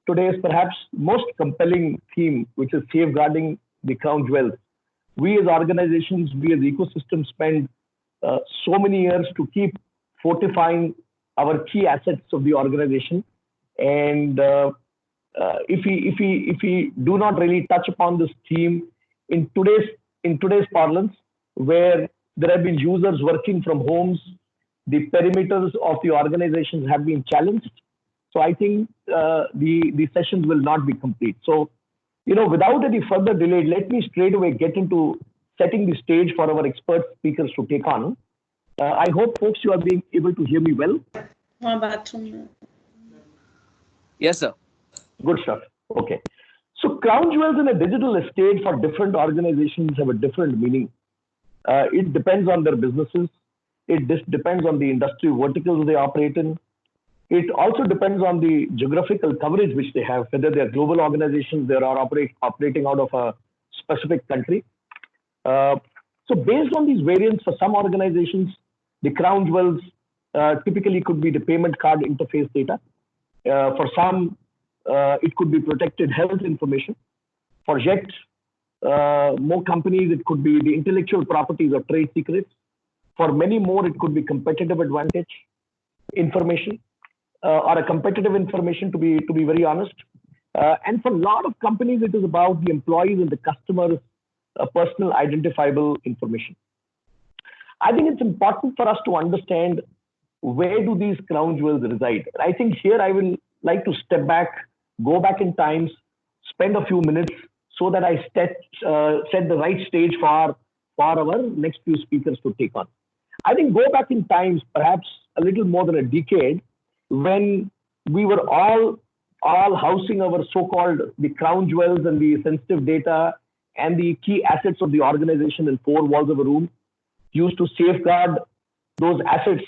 today's perhaps most compelling theme, which is safeguarding the crown jewels. We as organizations, we as ecosystems spend so many years to keep fortifying our key assets of the organization. And if we do not really touch upon this theme in today's parlance, where there have been users working from homes, the perimeters of the organizations have been challenged. So I think the sessions will not be complete. So, without any further delay, let me straight away get into setting the stage for our expert speakers to take on. I hope, folks, you are being able to hear me well. Yes, sir. Good stuff. Okay. So crown jewels in a digital estate for different organizations have a different meaning. It depends on their businesses. It depends on the industry verticals they operate in. It also depends on the geographical coverage which they have, whether they are global organizations, they are operating out of a specific country. So based on these variants, for some organizations, the crown jewels typically could be the payment card interface data. For some, it could be protected health information. For yet more companies, it could be the intellectual properties or trade secrets. For many more, it could be competitive advantage information or a competitive information, to be very honest. And for a lot of companies, it is about the employees and the customers' personal identifiable information. I think it's important for us to understand, where do these crown jewels reside. I think here I will like to step back, go back in times, spend a few minutes so that I set the right stage for our next few speakers to take on. I think go back in times, perhaps a little more than a decade, when we were all housing our so-called the crown jewels and the sensitive data and the key assets of the organization in four walls of a room, used to safeguard those assets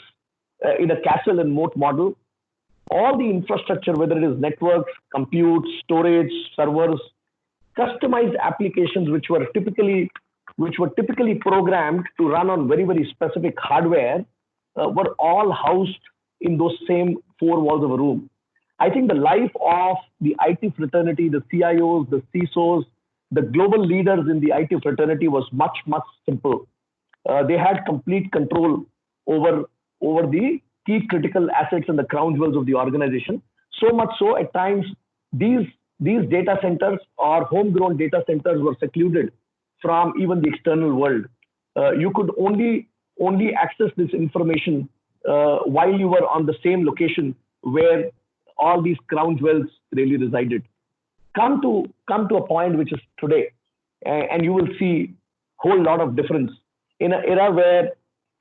in a castle and moat model. All the infrastructure, whether it is networks, compute, storage, servers, customized applications which were typically programmed to run on very, very specific hardware, were all housed in those same four walls of a room. I think the life of the IT fraternity, the CIOs, the CISOs, the global leaders in the IT fraternity was much, much simple. They had complete control over the key critical assets and the crown jewels of the organization. So much so, at times, these data centers or homegrown data centers were secluded from even the external world. You could only access this information while you were on the same location where all these crown jewels really resided. Come to a point which is today, and you will see whole lot of difference in an era where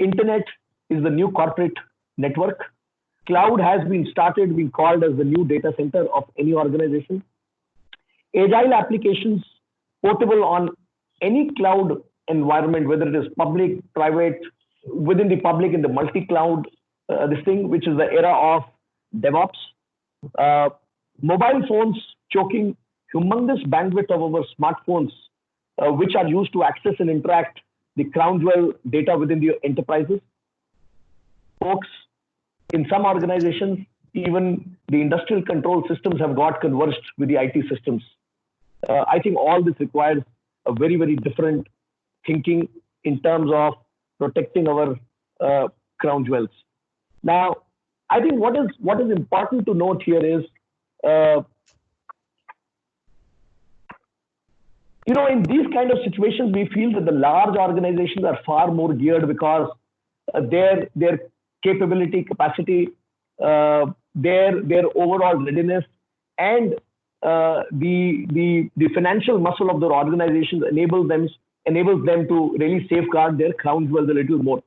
internet is the new corporate network. Cloud has been called as the new data center of any organization. Agile applications portable on any cloud environment, whether it is public, private, within the public, in the multi-cloud, this thing, which is the era of DevOps. Mobile phones choking humongous bandwidth of our smartphones, which are used to access and interact the crown jewel data within the enterprises. Folks, in some organizations, even the industrial control systems have got converged with the IT systems. I think all this requires a very, very different thinking in terms of protecting our crown jewels. Now, I think what is important to note here is, in these kind of situations, we feel that the large organizations are far more geared because their capability, capacity, their overall readiness, and the financial muscle of their organizations enables them to really safeguard their crown jewels a little more.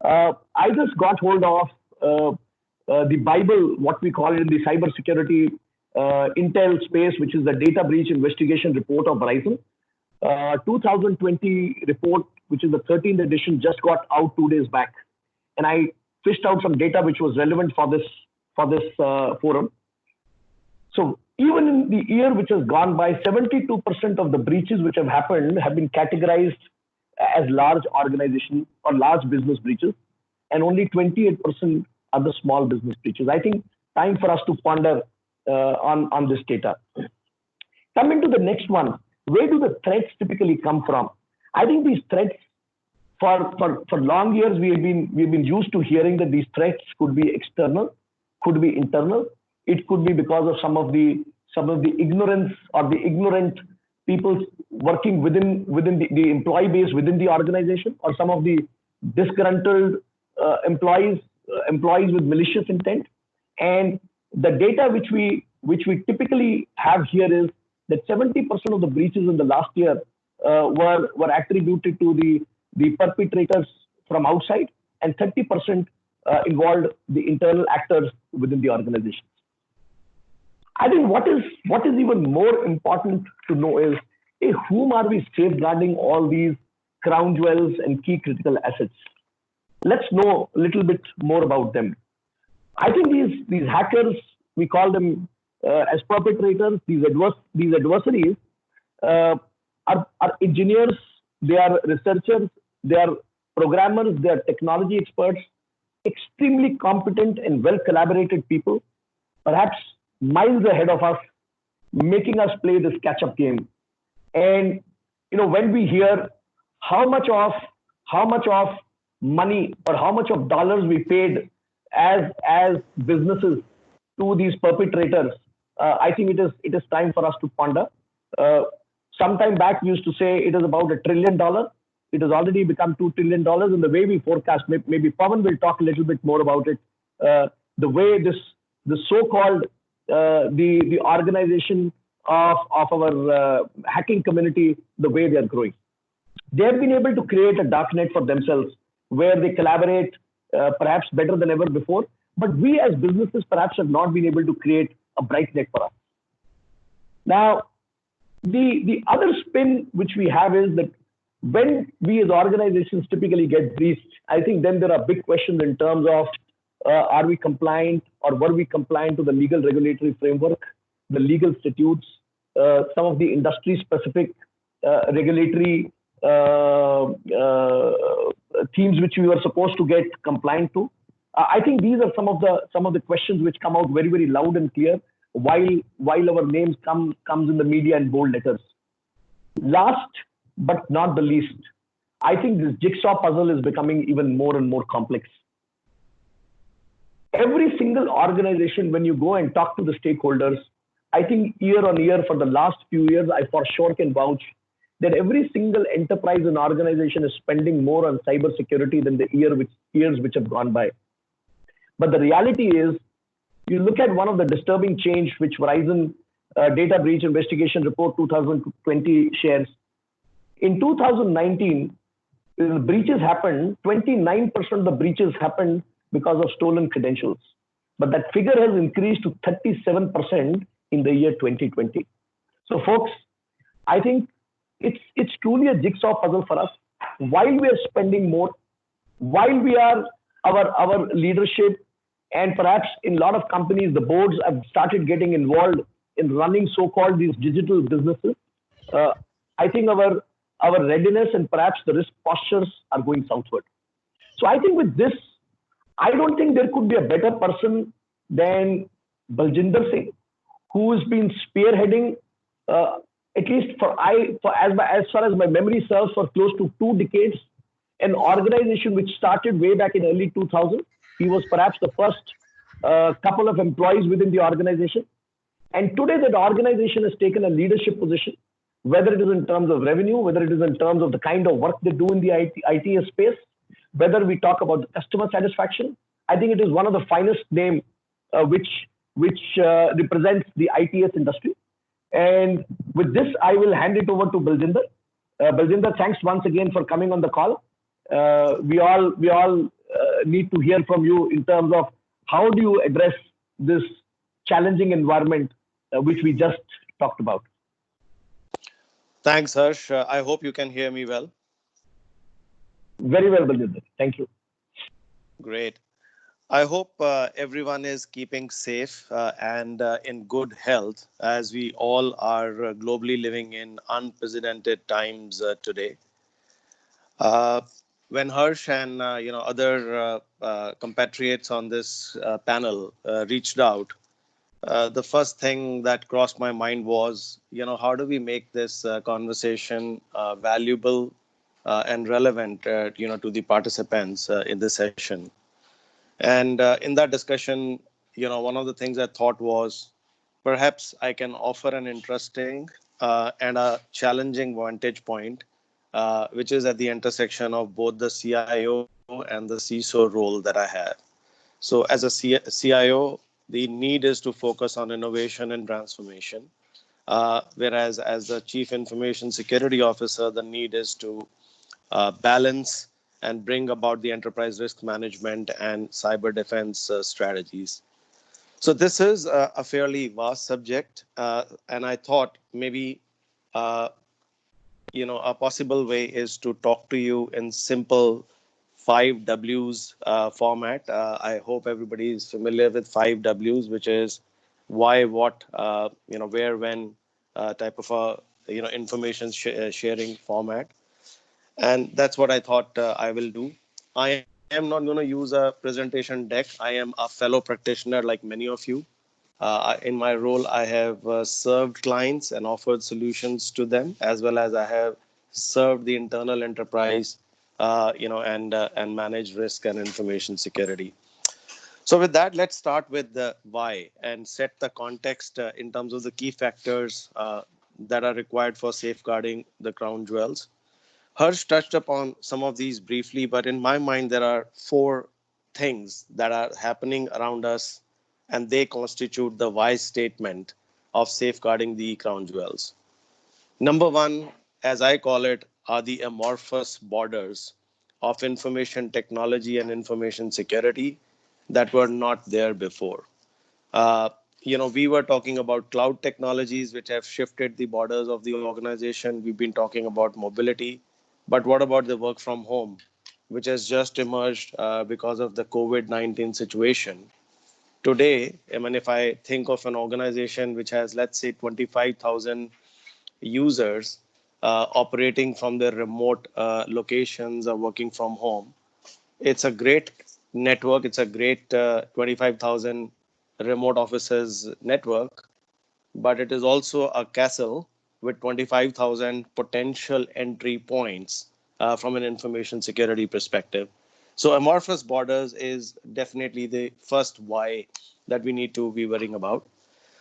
I just got hold of the Bible, what we call it in the cybersecurity intel space, which is the data breach investigation report of Verizon. 2020 report, which is the 13th edition, just got out 2 days back, and I fished out some data which was relevant for this forum. So even in the year which has gone by, 72% of the breaches which have happened have been categorized as large organization or large business breaches, and only 28% are the small business breaches. I think time for us to ponder on this data. Coming to the next one, where do the threats typically come from? I think these threats, for long years, we've been used to hearing that these threats could be external, could be internal. It could be because of some of the ignorance or the ignorant people working within the employee base within the organization, or some of the disgruntled employees with malicious intent. And the data which we typically have here is that 70% of the breaches in the last year were attributed to the perpetrators from outside, and 30% involved the internal actors within the organization. I think what is even more important to know is, whom are we safeguarding all these crown jewels and key critical assets? Let's know a little bit more about them. I think these hackers, we call them as perpetrators, these adversaries are engineers, they are researchers, they are programmers, they are technology experts, extremely competent and well collaborated people, perhaps miles ahead of us, making us play this catch-up game. And when we hear how much of money or how much of dollars we paid as businesses to these perpetrators, I think it is time for us to ponder. Sometime back, we used to say it is about $1 trillion. It has already become $2 trillion. And the way we forecast, maybe Pawan will talk a little bit more about it. The way the so-called the organization of our hacking community, the way they are growing, they have been able to create a darknet for themselves where they collaborate perhaps better than ever before. But we as businesses perhaps have not been able to create a bright net for us. Now, the other spin which we have is that when we as organizations typically get breached, I think then there are big questions in terms of are we compliant, or were we compliant to the legal regulatory framework, the legal statutes, some of the industry specific regulatory themes which we were supposed to get compliant to. I think these are some of the questions which come out very, very loud and clear while our names comes in the media in bold letters. Last but not the least, I think this jigsaw puzzle is becoming even more and more complex. Every single organization, when you go and talk to the stakeholders, I think year on year for the last few years, I for sure can vouch that every single enterprise and organization is spending more on cybersecurity than the years which have gone by. But the reality is, you look at one of the disturbing change which Verizon Data Breach Investigation Report 2020 shares. In 2019, breaches happened, 29% of the breaches happened because of stolen credentials. But that figure has increased to 37% in the year 2020. So folks, I think it's truly a jigsaw puzzle for us. While we are spending more, while we are our leadership, and perhaps in a lot of companies, the boards have started getting involved in running so-called these digital businesses. I think our readiness and perhaps the risk postures are going southward. So I think with this, I don't think there could be a better person than Baljinder Singh, who has been spearheading, at least as far as my memory serves, for close to 2 decades, an organization which started way back in early 2000. He was perhaps the first couple of employees within the organization. And today that organization has taken a leadership position, whether it is in terms of revenue, whether it is in terms of the kind of work they do in the IT space, whether we talk about the customer satisfaction. I think it is one of the finest names which represents the ITS industry. And with this, I will hand it over to Baljinder. Baljinder, thanks once again for coming on the call. We all need to hear from you in terms of how do you address this challenging environment which we just talked about. Thanks, Harsh. I hope you can hear me well. Very well, Baljinder. Thank you. Great. I hope everyone is keeping safe and in good health, as we all are globally living in unprecedented times today. When Harsh and other compatriots on this panel reached out, the first thing that crossed my mind was, how do we make this conversation valuable and relevant, to the participants in this session? And in that discussion, one of the things I thought was perhaps I can offer an interesting and a challenging vantage point, which is at the intersection of both the CIO and the CISO role that I have. So, as a CIO, the need is to focus on innovation and transformation, whereas as the Chief Information Security Officer, the need is to balance and bring about the enterprise risk management and cyber defense strategies. So this is a fairly vast subject, and I thought maybe uh, a possible way is to talk to you in simple five W's format. I hope everybody is familiar with five W's, which is why, what, where, when, type of a information sharing format. And that's what I thought I will do. I am not going to use a presentation deck. I am a fellow practitioner like many of you. In my role, I have served clients and offered solutions to them, as well as I have served the internal enterprise, and managed risk and information security. So, with that, let's start with the why and set the context in terms of the key factors that are required for safeguarding the crown jewels. Harsh touched upon some of these briefly, but in my mind, there are four things that are happening around us, and they constitute the why statement of safeguarding the crown jewels. Number one, as I call it, are the amorphous borders of information technology and information security that were not there before. Uh, we were talking about cloud technologies which have shifted the borders of the organization. We've been talking about mobility. But what about the work from home, which has just emerged because of the COVID-19 situation? Today, I mean, if I think of an organization which has, let's say, 25,000 users operating from their remote locations or working from home, it's a great network. It's a great 25,000 remote offices network, but it is also a castle with 25,000 potential entry points from an information security perspective. So, amorphous borders is definitely the first why that we need to be worrying about.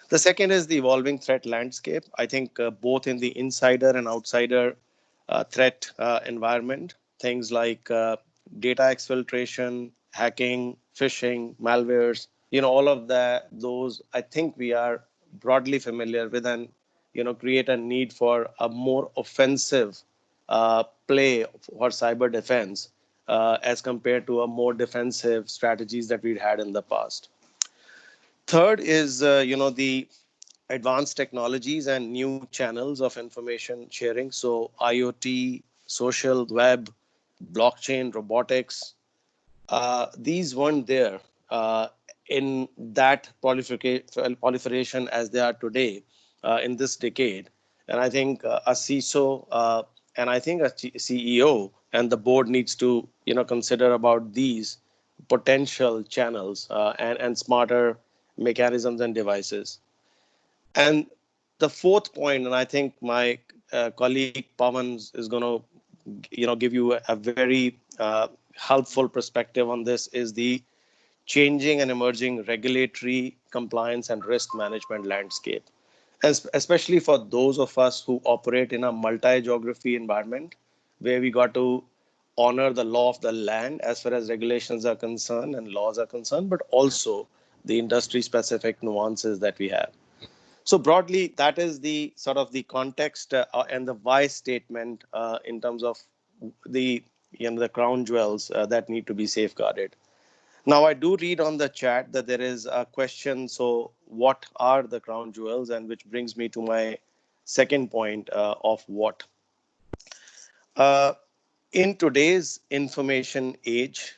The second is the evolving threat landscape. I think both in the insider and outsider threat environment, things like data exfiltration, hacking, phishing, malwares, all of those, I think we are broadly familiar with, and create a need for a more offensive play for cyber defense as compared to a more defensive strategies that we'd had in the past. Third is, the advanced technologies and new channels of information sharing. So IoT, social web, blockchain, robotics, these weren't there in that proliferation as they are today in this decade. And I think a CISO and I think a CEO and the board needs to consider about these potential channels and smarter mechanisms and devices. And the fourth point, and I think my colleague Pawan is going to give you a very helpful perspective on this, is the changing and emerging regulatory compliance and risk management landscape. Especially for those of us who operate in a multi-geography environment where we got to honor the law of the land as far as regulations are concerned and laws are concerned, but also the industry specific nuances that we have. So broadly, that is the sort of the context and the why statement in terms of the the crown jewels that need to be safeguarded. Now, I do read on the chat that there is a question. So, what are the crown jewels? And which brings me to my second point of what. Uh, in today's information age,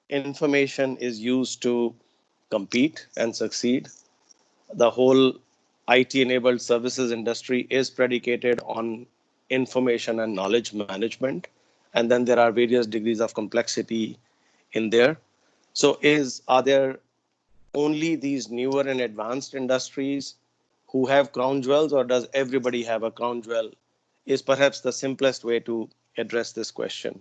information is used to compete and succeed. The whole IT enabled services industry is predicated on information and knowledge management. And then there are various degrees of complexity in there. So are there only these newer and advanced industries who have crown jewels, or does everybody have a crown jewel? Is perhaps the simplest way to address this question.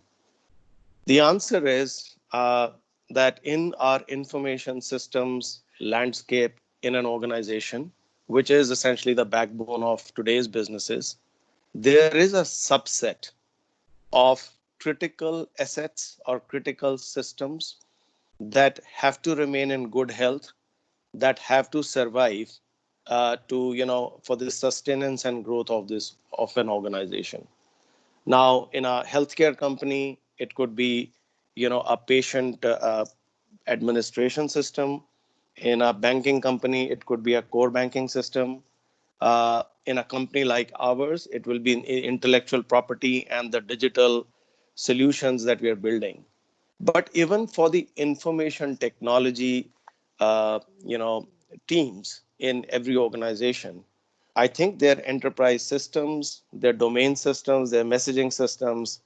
The answer is that in our information systems landscape in an organization, which is essentially the backbone of today's businesses, there is a subset of critical assets or critical systems that have to remain in good health, that have to survive to for the sustenance and growth of this of an organization. Now, in a healthcare company, it could be a patient administration system. In a banking company, it could be a core banking system. In a company like ours, it will be intellectual property and the digital solutions that we are building. But even for the information technology, uh, you know, teams in every organization, I think their enterprise systems, their domain systems, their messaging systems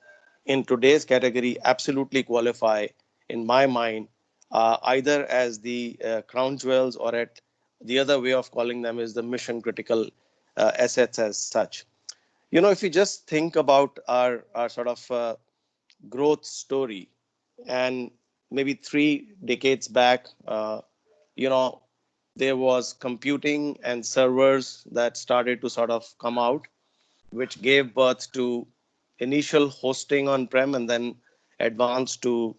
in today's category absolutely qualify, in my mind, either as the crown jewels, or at the other way of calling them is the mission critical assets as such. If you just think about our sort of growth story, and maybe 3 decades back, you know, there was computing and servers that started to sort of come out, which gave birth to initial hosting on prem and then advanced to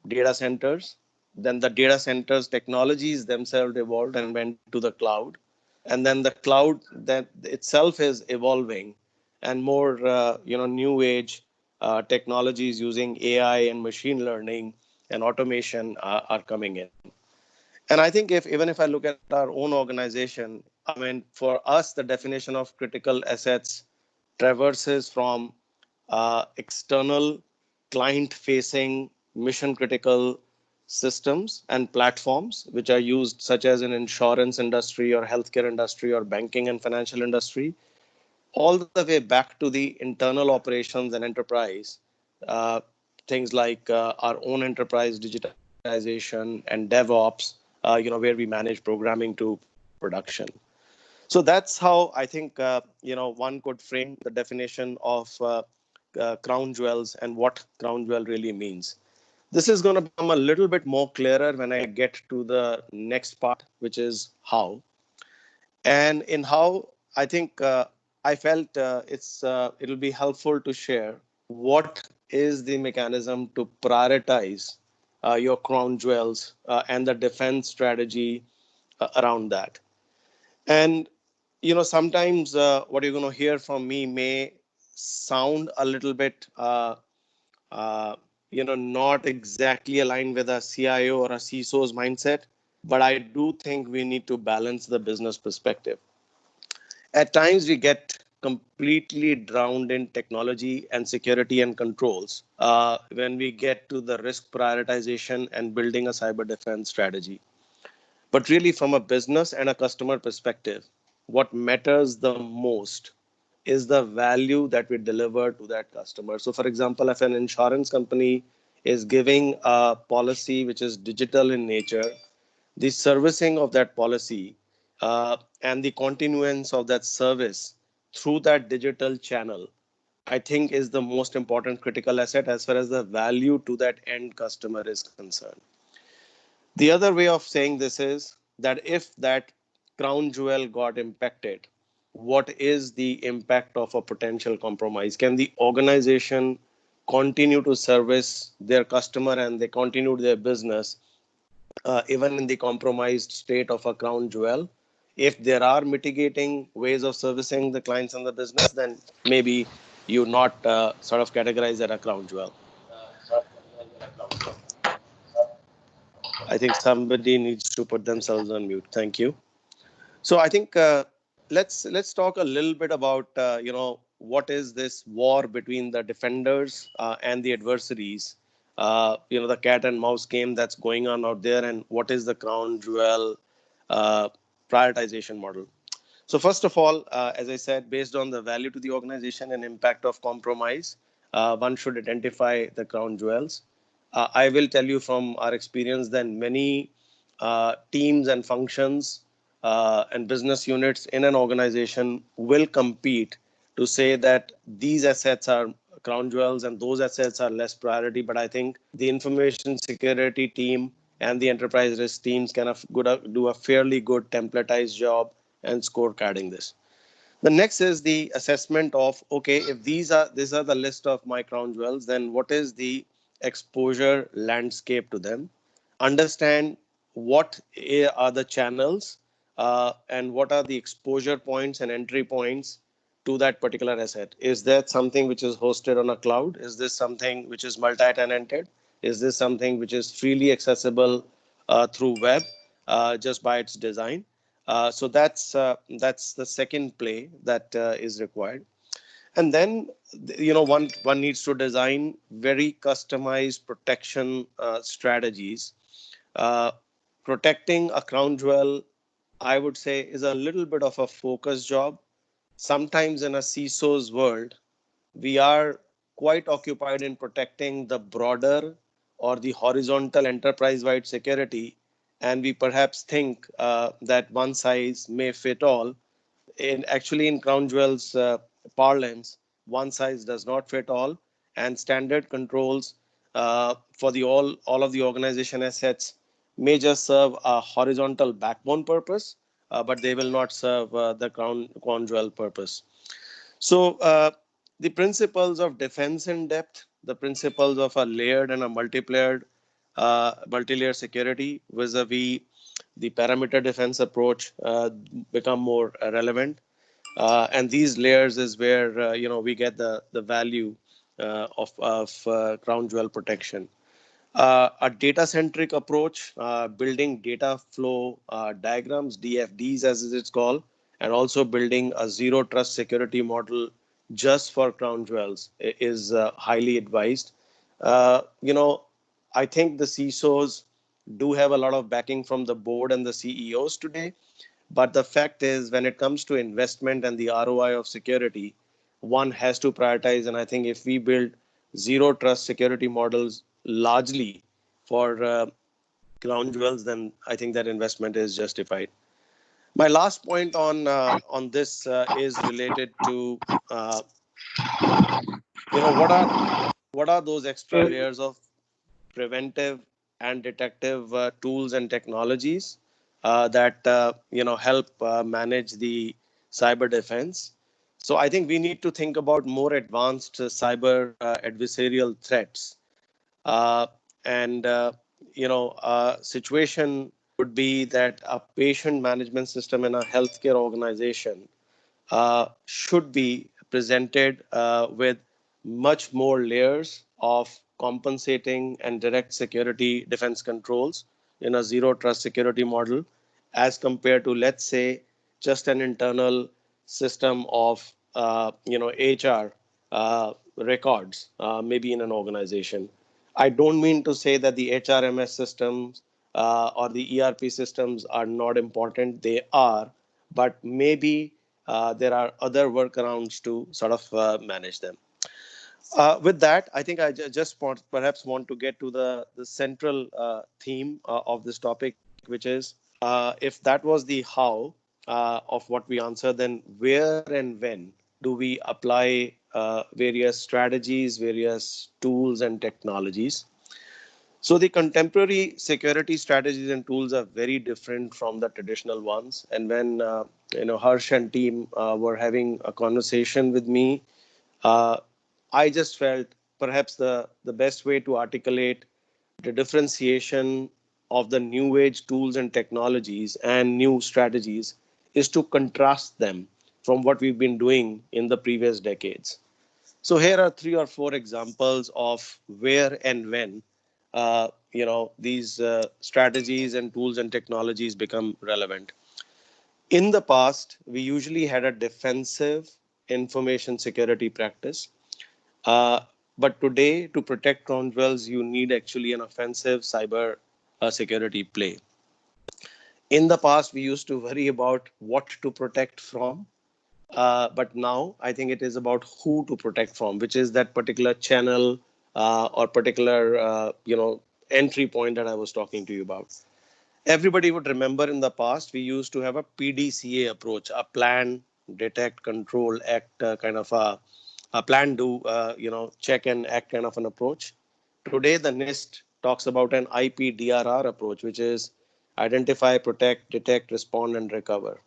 data centers. Then the data centers technologies themselves evolved and went to the cloud. And then the cloud that itself is evolving, and more new age technologies using AI and machine learning and automation are coming in. And I think if even if I look at our own organization, I mean, for us, the definition of critical assets traverses from external client facing mission critical systems and platforms which are used, such as in insurance industry or healthcare industry or banking and financial industry, all the way back to the internal operations and enterprise, uh, things like our own enterprise digitization and DevOps, where we manage programming to production. So that's how I think one could frame the definition of crown jewels and what crown jewel really means. This is going to become a little bit more clearer when I get to the next part, which is how. And in how, I think I felt it'll be helpful to share what is the mechanism to prioritize your crown jewels and the defense strategy around that. And sometimes what you're going to hear from me may sound a little bit uh, not exactly aligned with a CIO or a CISO's mindset, but I do think we need to balance the business perspective. At times, we get completely drowned in technology and security and controls when we get to the risk prioritization and building a cyber defense strategy. But really, from a business and a customer perspective, what matters the most is the value that we deliver to that customer. So, for example, if an insurance company is giving a policy which is digital in nature, the servicing of that policy and the continuance of that service through that digital channel, I think, is the most important critical asset as far as the value to that end customer is concerned. The other way of saying this is that if that crown jewel got impacted, what is the impact of a potential compromise? Can the organization continue to service their customer and they continue their business even in the compromised state of a crown jewel? If there are mitigating ways of servicing the clients and the business, then maybe you not sort of categorize that a crown jewel. I think somebody needs to put themselves on mute. Thank you. So I think let's talk a little bit about what is this war between the defenders and the adversaries. The cat and mouse game that's going on out there, and what is the crown jewel uh, prioritization model. So first of all, as I said, based on the value to the organization and impact of compromise, one should identify the crown jewels. I will tell you from our experience that many teams and functions and business units in an organization will compete to say that these assets are crown jewels and those assets are less priority. But I think the information security team and the enterprise risk teams can do a fairly good templatized job and scorecarding this. The next is the assessment of, okay, if these are the list of my crown jewels, then what is the exposure landscape to them? Understand what are the channels and what are the exposure points and entry points to that particular asset. Is that something which is hosted on a cloud? Is this something which is multi-tenanted? Is this something which is freely accessible through web just by its design? So that's the second play that is required. And then one needs to design very customized protection strategies. uh, Protecting a crown jewel, I would say, is a little bit of a focus job. Sometimes in a CISO's world, we are quite occupied in protecting the broader or the horizontal enterprise-wide security, and we perhaps think that one size may fit all. In crown jewels parlance, one size does not fit all, and standard controls for the all of the organization assets may just serve a horizontal backbone purpose, but they will not serve the crown jewel purpose. So the principles of defense in depth, the principles of a layered and a multi-layer security vis-a-vis the perimeter defense approach become more relevant. And these layers is where we get the value of crown jewel protection. A data-centric approach, building data flow diagrams, DFDs as it's called, and also building a zero trust security model just for crown jewels is highly advised. I think the CISOs do have a lot of backing from the board and the CEOs today. But the fact is, when it comes to investment and the ROI of security, one has to prioritize. And I think if we build zero trust security models largely for crown jewels, then I think that investment is justified. My last point on this is related to what are those extra layers of preventive and detective tools and technologies that help manage the cyber defense. So I think we need to think about more advanced cyber adversarial threats. Uh, and a situation would be that a patient management system in a healthcare organization should be presented with much more layers of compensating and direct security defense controls in a zero trust security model as compared to, let's say, just an internal system of HR records maybe in an organization. I don't mean to say that the HRMS systems or the ERP systems are not important. They are, but maybe there are other workarounds to sort of manage them. With that, I think I just perhaps want to get to the central theme of this topic, which is if that was the how of what we answer, then where and when do we apply various strategies, various tools and technologies? So the contemporary security strategies and tools are very different from the traditional ones. And when Harsh and team were having a conversation with me, uh, I just felt perhaps the best way to articulate the differentiation of the new age tools and technologies and new strategies is to contrast them from what we've been doing in the previous decades. So here are 3 or 4 examples of where and when these strategies and tools and technologies become relevant. In the past, we usually had a defensive information security practice. Uh, but today, to protect crown jewels, you need actually an offensive cyber security play. In the past, we used to worry about what to protect from. But now I think it is about who to protect from, which is that particular channel or particular, entry point that I was talking to you about. Everybody would remember in the past, we used to have a PDCA approach, a plan, detect, control, act, kind of a plan, do, check and act kind of an approach. Today, the NIST talks about an IPDRR approach, which is identify, protect, detect, respond, and recover.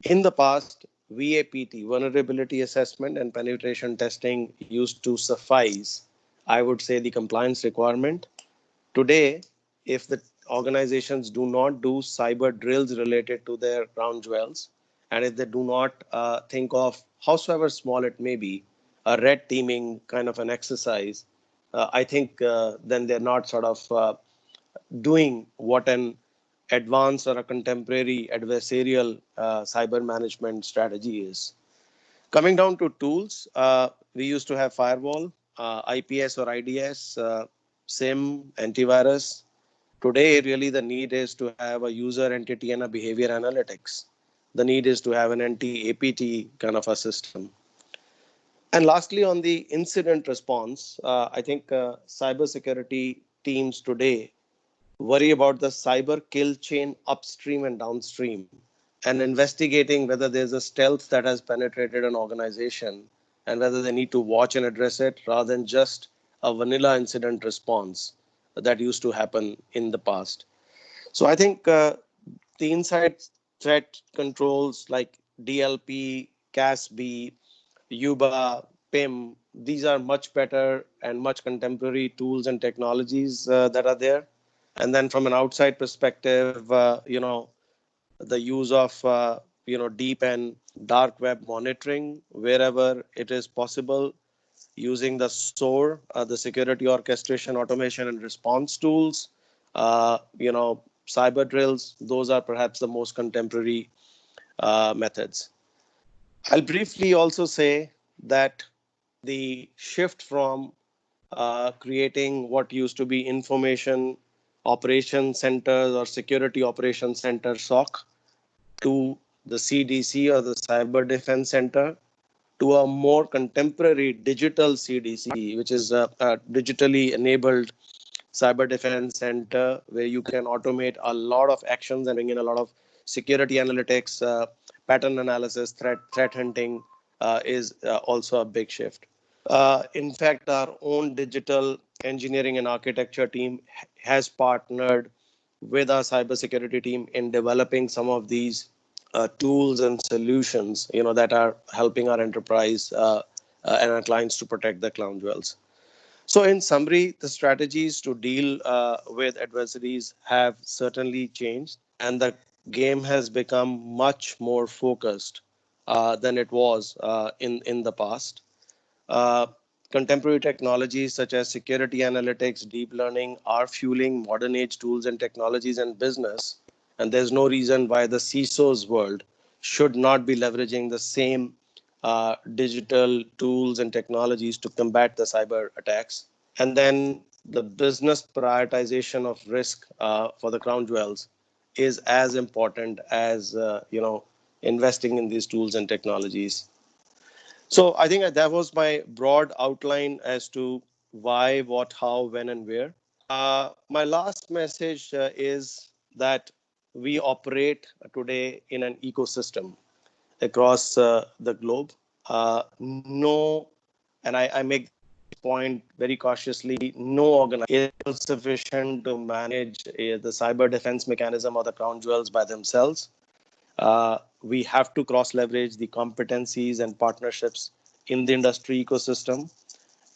In the past, VAPT, vulnerability assessment and penetration testing, used to suffice, I would say, the compliance requirement. Today, if the organizations do not do cyber drills related to their crown jewels, and if they do not think of, howsoever small it may be, a red teaming kind of an exercise, I think then they're not sort of doing what an advanced or a contemporary adversarial cyber management strategy is. Coming down to tools, we used to have firewall, IPS or IDS, SIM, antivirus. Today, really, the need is to have a user entity and a behavior analytics. The need is to have an anti-APT kind of a system. And lastly, on the incident response, I think cybersecurity teams today worry about the cyber kill chain upstream and downstream, and investigating whether there's a stealth that has penetrated an organization and whether they need to watch and address it rather than just a vanilla incident response that used to happen in the past. So I think the inside threat controls like DLP, CASB, UBA, PIM, these are much better and much contemporary tools and technologies that are there. And then from an outside perspective, the use of deep and dark web monitoring wherever it is possible, using the SOAR, the security orchestration, automation, and response tools, cyber drills. Those are perhaps the most contemporary methods. I'll briefly also say that the shift from creating what used to be information operation centers or security operation center SOC to the CDC or the Cyber Defense Center to a more contemporary digital CDC, which is a digitally enabled cyber defense center where you can automate a lot of actions and bring in a lot of security analytics, pattern analysis, threat hunting is also a big shift. In fact, our own digital engineering and architecture team has partnered with our cybersecurity team in developing some of these tools and solutions, that are helping our enterprise and our clients to protect the crown jewels. So, in summary, the strategies to deal with adversaries have certainly changed, and the game has become much more focused than it was in the past. Uh, Contemporary technologies such as security analytics, deep learning are fueling modern age tools and technologies and business. And there's no reason why the CISO's world should not be leveraging the same digital tools and technologies to combat the cyber attacks. And then the business prioritization of risk for the crown jewels is as important as investing in these tools and technologies. So I think that was my broad outline as to why, what, how, when, and where. My last message is that we operate today in an ecosystem across the globe. No, and I make this point very cautiously, no organization is sufficient to manage the cyber defense mechanism or the crown jewels by themselves. We have to cross leverage the competencies and partnerships in the industry ecosystem.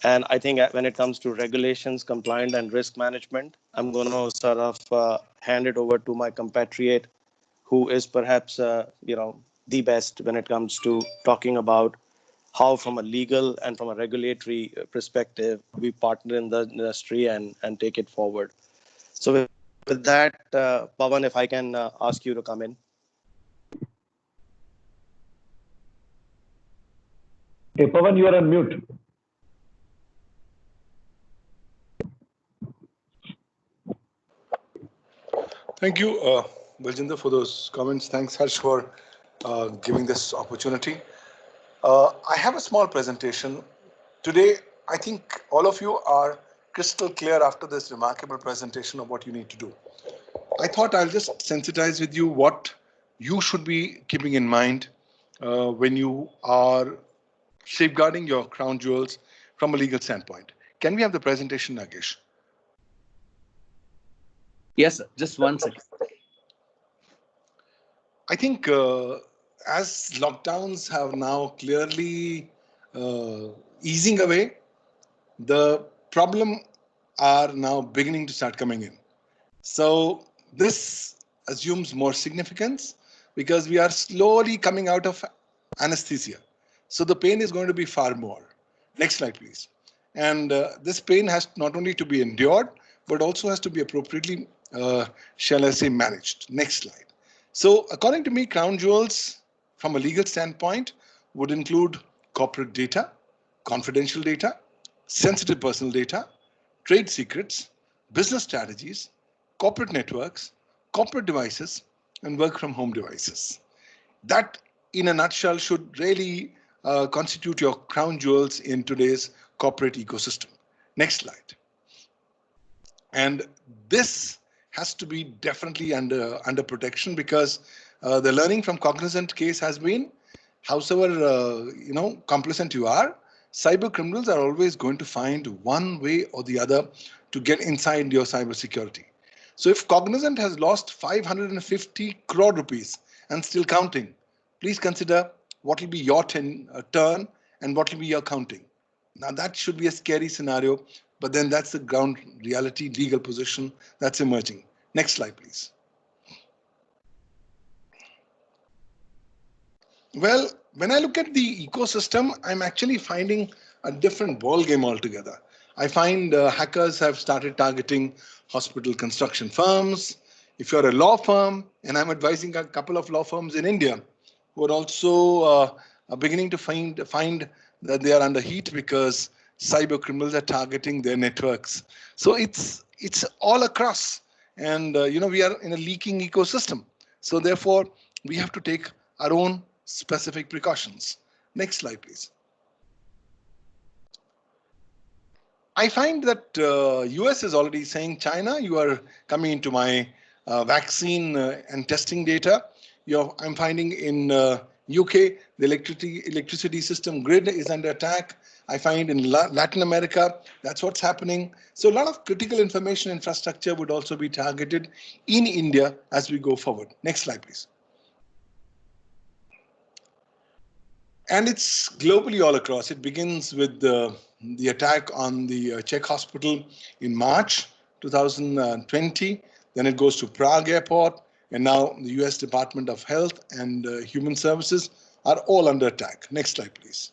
And I think when it comes to regulations, compliance, and risk management, I'm going to sort of hand it over to my compatriot, who is perhaps the best when it comes to talking about how, from a legal and from a regulatory perspective, we partner in the industry and take it forward. So with that, Pawan, if I can ask you to come in. Hey, Pawan, you are on mute. Thank you, Baljinder, for those comments. Thanks, Harsh, for giving this opportunity. I have a small presentation. Today, I think all of you are crystal clear after this remarkable presentation of what you need to do. I thought I'll just sensitize with you what you should be keeping in mind when you are safeguarding your crown jewels from a legal standpoint. Can we have the presentation, Nagesh? Yes, sir. Just 1 second. I think as lockdowns have now clearly easing away, the problem are now beginning to start coming in. So this assumes more significance because we are slowly coming out of anesthesia. So the pain is going to be far more. Next slide, please. And this pain has not only to be endured, but also has to be appropriately, shall I say, managed. Next slide. So according to me, crown jewels from a legal standpoint would include corporate data, confidential data, sensitive personal data, trade secrets, business strategies, corporate networks, corporate devices, and work from home devices. That, in a nutshell, should really constitute your crown jewels in today's corporate ecosystem. Next slide. And this has to be definitely under protection because the learning from Cognizant case has been, howsoever complacent you are, cyber criminals are always going to find one way or the other to get inside your cybersecurity. So if Cognizant has lost 550 crore rupees and still counting, please consider what will be your turn and what will be your counting. Now that should be a scary scenario, but then that's the ground reality legal position that's emerging. Next slide, please. Well, when I look at the ecosystem, I'm actually finding a different ball game altogether. I find hackers have started targeting hospital construction firms. If you're a law firm, and I'm advising a couple of law firms in India who are also beginning to find that they are under heat because cyber criminals are targeting their networks. So it's all across, and we are in a leaking ecosystem. So therefore, we have to take our own specific precautions. Next slide, please. I find that US is already saying, China, you are coming into my vaccine and testing data. I'm finding in UK, the electricity system grid is under attack. I find in Latin America, that's what's happening. So a lot of critical information infrastructure would also be targeted in India as we go forward. Next slide, please. And it's globally all across. It begins with the attack on the Czech hospital in March 2020. Then it goes to Prague airport. And now the US Department of Health and Human Services are all under attack. Next slide, please.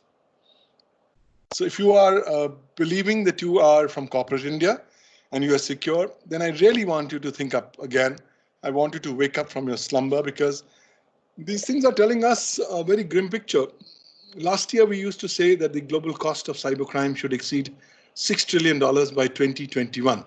So if you are believing that you are from corporate India and you are secure, then I really want you to think up again. I want you to wake up from your slumber because these things are telling us a very grim picture. Last year, we used to say that the global cost of cybercrime should exceed $6 trillion by 2021.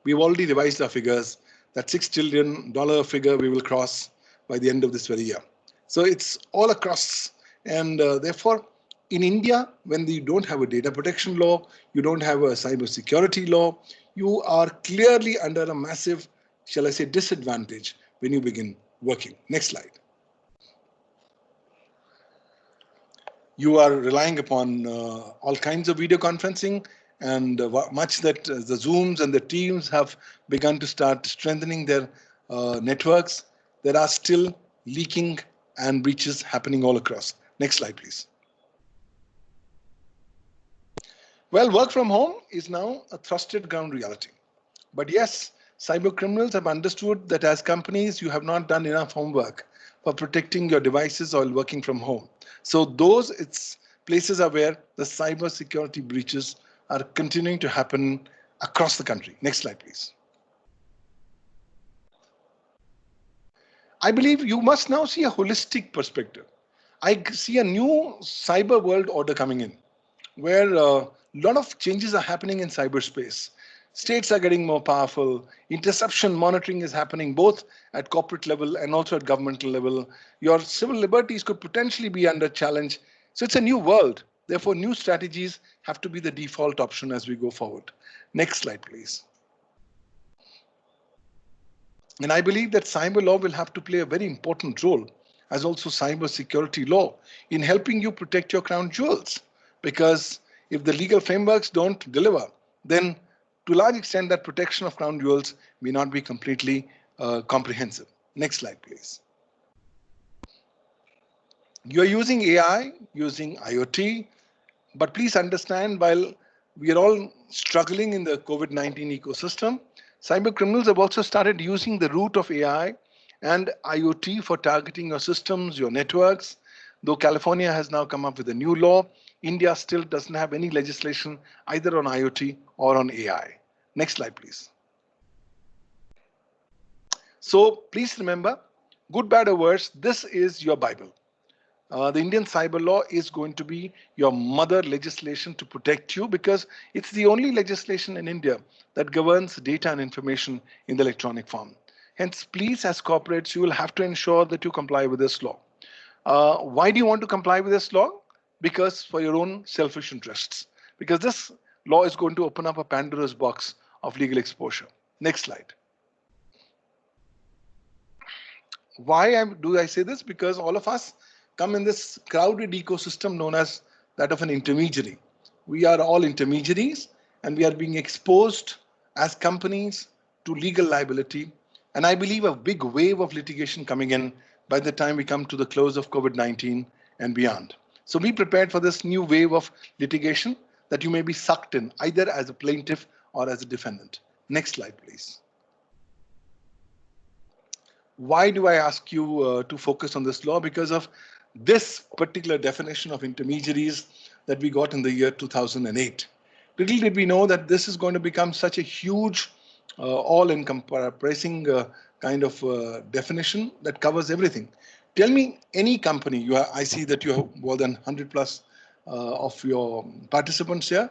We've already revised our figures. That $6 trillion figure we will cross by the end of this very year. So it's all across. And therefore, in India, when you don't have a data protection law, you don't have a cybersecurity law, you are clearly under a massive, shall I say, disadvantage when you begin working. Next slide. You are relying upon all kinds of video conferencing, and much that the Zooms and the Teams have begun to start strengthening their networks. There are still leaking and breaches happening all across. Next slide, please. Well, work from home is now a trusted ground reality. But yes, cyber criminals have understood that as companies, you have not done enough homework for protecting your devices while working from home. So those places are where the cyber security breaches are continuing to happen across the country. Next slide, please. I believe you must now see a holistic perspective. I see a new cyber world order coming in, where a lot of changes are happening in cyberspace. States are getting more powerful. Interception monitoring is happening both at corporate level and also at governmental level. Your civil liberties could potentially be under challenge. So it's a new world. Therefore, new strategies have to be the default option as we go forward. Next slide, please. And I believe that cyber law will have to play a very important role, as also cyber security law, in helping you protect your crown jewels. Because if the legal frameworks don't deliver, then to a large extent that protection of crown jewels may not be completely comprehensive. Next slide, please. You're using AI, using IoT, but please understand, while we are all struggling in the COVID-19 ecosystem, cyber criminals have also started using the root of AI and IoT for targeting your systems, your networks. Though California has now come up with a new law, India still doesn't have any legislation either on IoT or on AI. Next slide, please. So please remember, good, bad, or worse, this is your Bible. The Indian cyber law is going to be your mother legislation to protect you, because it's the only legislation in India that governs data and information in the electronic form. Hence, please, as corporates, you will have to ensure that you comply with this law. Why do you want to comply with this law? Because for your own selfish interests. Because this law is going to open up a Pandora's box of legal exposure. Next slide. Why do I say this? Because all of us come in this crowded ecosystem known as that of an intermediary. We are all intermediaries, and we are being exposed as companies to legal liability. And I believe a big wave of litigation coming in by the time we come to the close of COVID-19 and beyond. So be prepared for this new wave of litigation that you may be sucked in either as a plaintiff or as a defendant. Next slide, please. Why do I ask you to focus on this law? Because of this particular definition of intermediaries that we got in the year 2008. Little did we know that this is going to become such a huge, all-encompassing kind of definition that covers everything. Tell me any company, I see that you have more than 100 plus of your participants here.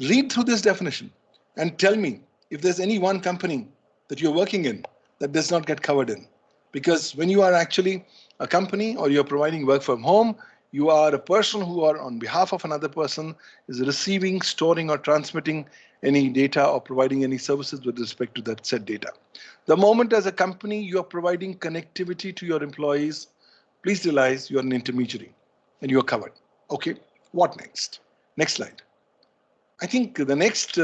Read through this definition and tell me if there's any one company that you're working in that does not get covered in. Because when you are actually a company or you're providing work from home, you are a person who are on behalf of another person is receiving, storing or transmitting any data or providing any services with respect to that said data. The moment as a company you are providing connectivity to your employees, please realize you are an intermediary and you are covered. Okay, what next? Next slide. I think the next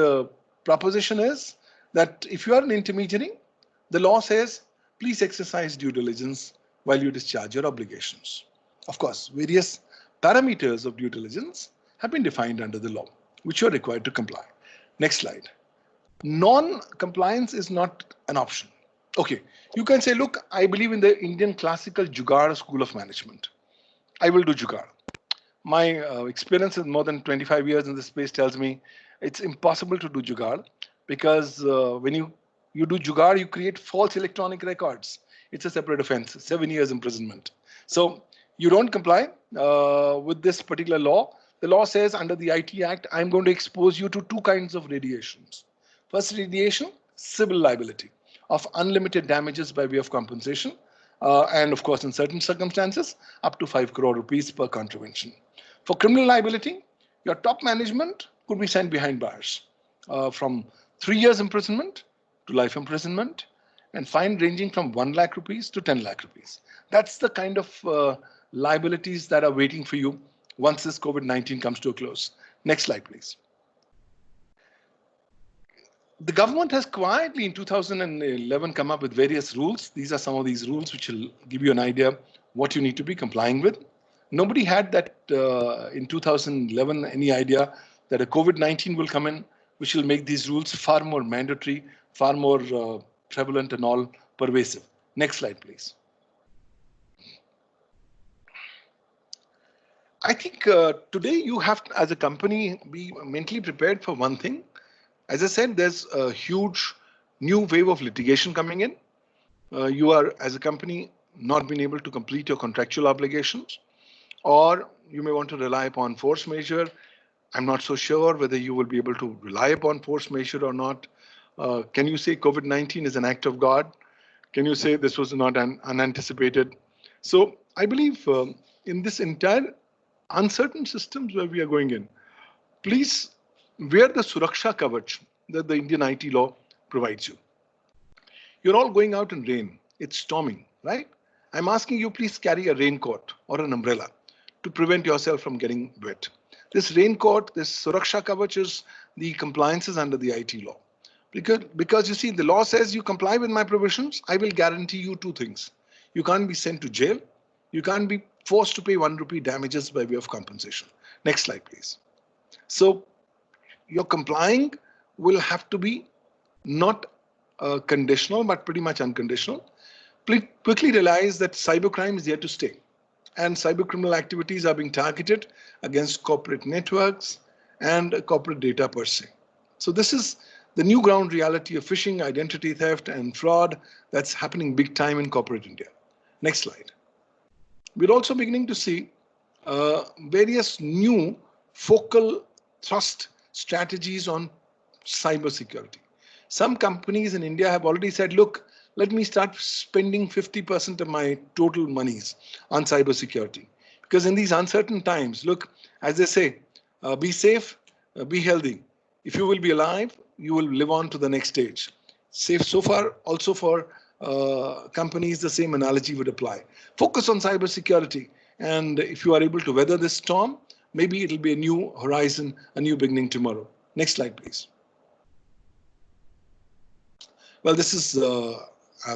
proposition is that if you are an intermediary, the law says, please exercise due diligence while you discharge your obligations. Of course, various parameters of due diligence have been defined under the law, which you are required to comply. Next slide. Non-compliance is not an option. Okay, you can say, look, I believe in the Indian classical Jugaad school of management. I will do Jugaad. My experience with more than 25 years in this space tells me it's impossible to do Jugaad, because when you do Jugaad, you create false electronic records. It's a separate offense, 7 years imprisonment. So you don't comply with this particular law. The law says under the IT Act, I'm going to expose you to two kinds of radiations. First radiation, civil liability of unlimited damages by way of compensation. And of course, in certain circumstances, up to 5 crore rupees per contravention. For criminal liability, your top management could be sent behind bars from 3 years imprisonment to life imprisonment, and fine ranging from 1 lakh rupees to 10 lakh rupees. That's the kind of liabilities that are waiting for you once this COVID-19 comes to a close. Next slide, please. The government has quietly in 2011 come up with various rules. These are some of these rules which will give you an idea what you need to be complying with. Nobody had that in 2011 any idea that a COVID-19 will come in, which will make these rules far more mandatory, far more prevalent and all pervasive. Next slide, please. I think today you have to, as a company, be mentally prepared for one thing. As I said, there's a huge new wave of litigation coming in. You are, as a company, not being able to complete your contractual obligations, or you may want to rely upon force majeure. I'm not so sure whether you will be able to rely upon force majeure or not. Can you say COVID-19 is an act of God? Can you say this was not unanticipated? So I believe in this entire uncertain systems where we are going in, please wear the Suraksha Kavach that the Indian IT law provides you. You're all going out in rain. It's storming, right? I'm asking you, please carry a raincoat or an umbrella to prevent yourself from getting wet. This raincoat, this Suraksha Kavach is the compliances under the IT law. Because you see, the law says you comply with my provisions, I will guarantee you two things. You can't be sent to jail. You can't be forced to pay 1 rupee damages by way of compensation. Next slide, please. So your complying will have to be not conditional, but pretty much unconditional. Please quickly realize that cybercrime is here to stay. And cybercriminal activities are being targeted against corporate networks and corporate data per se. So this is the new ground reality of phishing, identity theft, and fraud that's happening big time in corporate India. Next slide. We're also beginning to see various new focal thrust strategies on cybersecurity. Some companies in India have already said, look, let me start spending 50% of my total monies on cybersecurity. Because in these uncertain times, look, as they say, be safe, be healthy. If you will be alive, you will live on to the next stage. Safe so far, also for companies, the same analogy would apply. Focus on cybersecurity. And if you are able to weather this storm, maybe it'll be a new horizon, a new beginning tomorrow. Next slide, please. Well, this is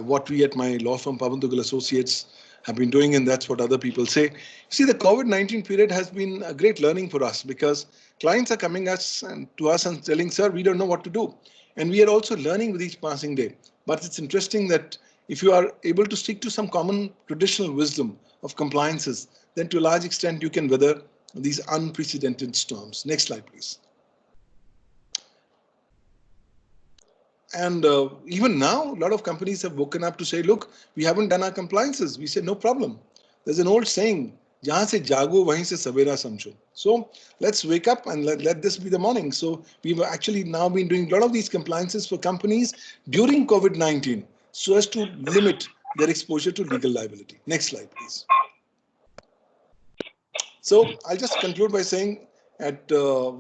what we at my law firm, Pawan Dugal Associates, have been doing, and that's what other people say. See, the COVID-19 period has been a great learning for us because clients are coming to us and telling, sir, we don't know what to do. And we are also learning with each passing day. But it's interesting that if you are able to stick to some common traditional wisdom of compliances, then to a large extent you can weather these unprecedented storms. Next slide, please. And even now, a lot of companies have woken up to say, look, we haven't done our compliances. We say, no problem. There's an old saying, jahan se jago, wahin se savera samjho. So let's wake up and let this be the morning. So we've actually now been doing a lot of these compliances for companies during COVID-19 so as to limit their exposure to legal liability. Next slide, please. So I'll just conclude by saying that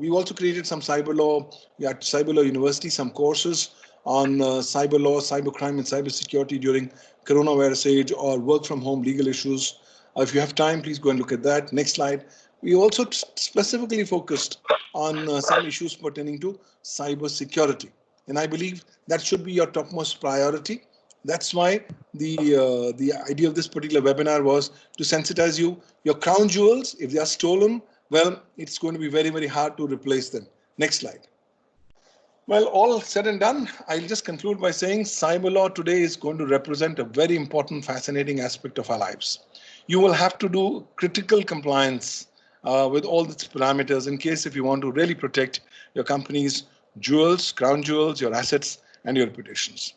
we've also created some cyber law. We at Cyber Law University, some courses on cyber law, cybercrime, and cybersecurity during coronavirus age or work from home legal issues. If you have time, please go and look at that. Next slide. We also specifically focused on some issues pertaining to cybersecurity. And I believe that should be your topmost priority. That's why the idea of this particular webinar was to sensitize you. Your crown jewels, if they are stolen, well, it's going to be very, very hard to replace them. Next slide. Well, all said and done, I'll just conclude by saying cyber law today is going to represent a very important, fascinating aspect of our lives. You will have to do critical compliance with all its parameters in case if you want to really protect your company's jewels, crown jewels, your assets, and your reputations.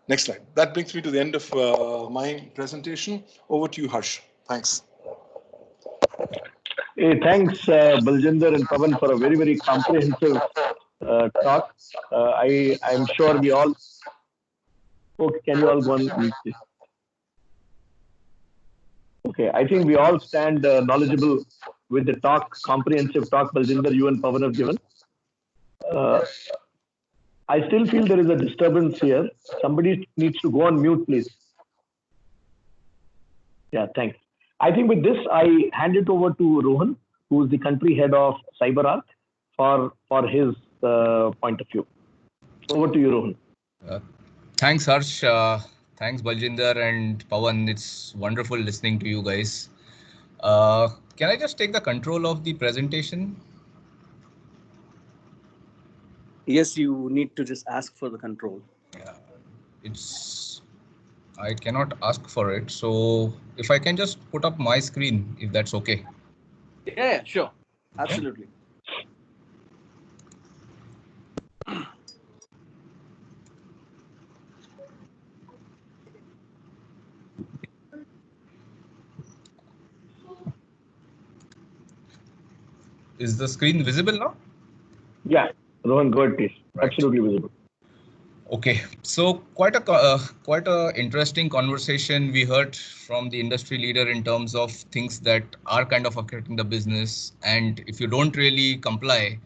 Next slide. That brings me to the end of my presentation. Over to you, Harsh. Thanks. Hey, thanks, Baljinder and Pawan, for a very, very comprehensive talk. I'm sure we all. Okay, can you all go on? Okay, I think we all stand knowledgeable with the talk, comprehensive talk Baljinder, you and Pawan have given. I still feel there is a disturbance here. Somebody needs to go on mute, please. Yeah, thanks. I think with this, I hand it over to Rohan, who is the country head of CyberArk, for his point of view. Over to you, Rohan. Thanks, Harsh. Thanks, Baljinder and Pawan. It's wonderful listening to you guys. Can I just take the control of the presentation? Yes, you need to just ask for the control. Yeah, I cannot ask for it. So if I can just put up my screen, if that's okay. Yeah, sure. Absolutely. Is the screen visible now? Yeah, Rohan, go ahead, please. Right. Absolutely visible. Okay, so quite a interesting conversation we heard from the industry leader in terms of things that are kind of affecting the business, and if you don't really comply,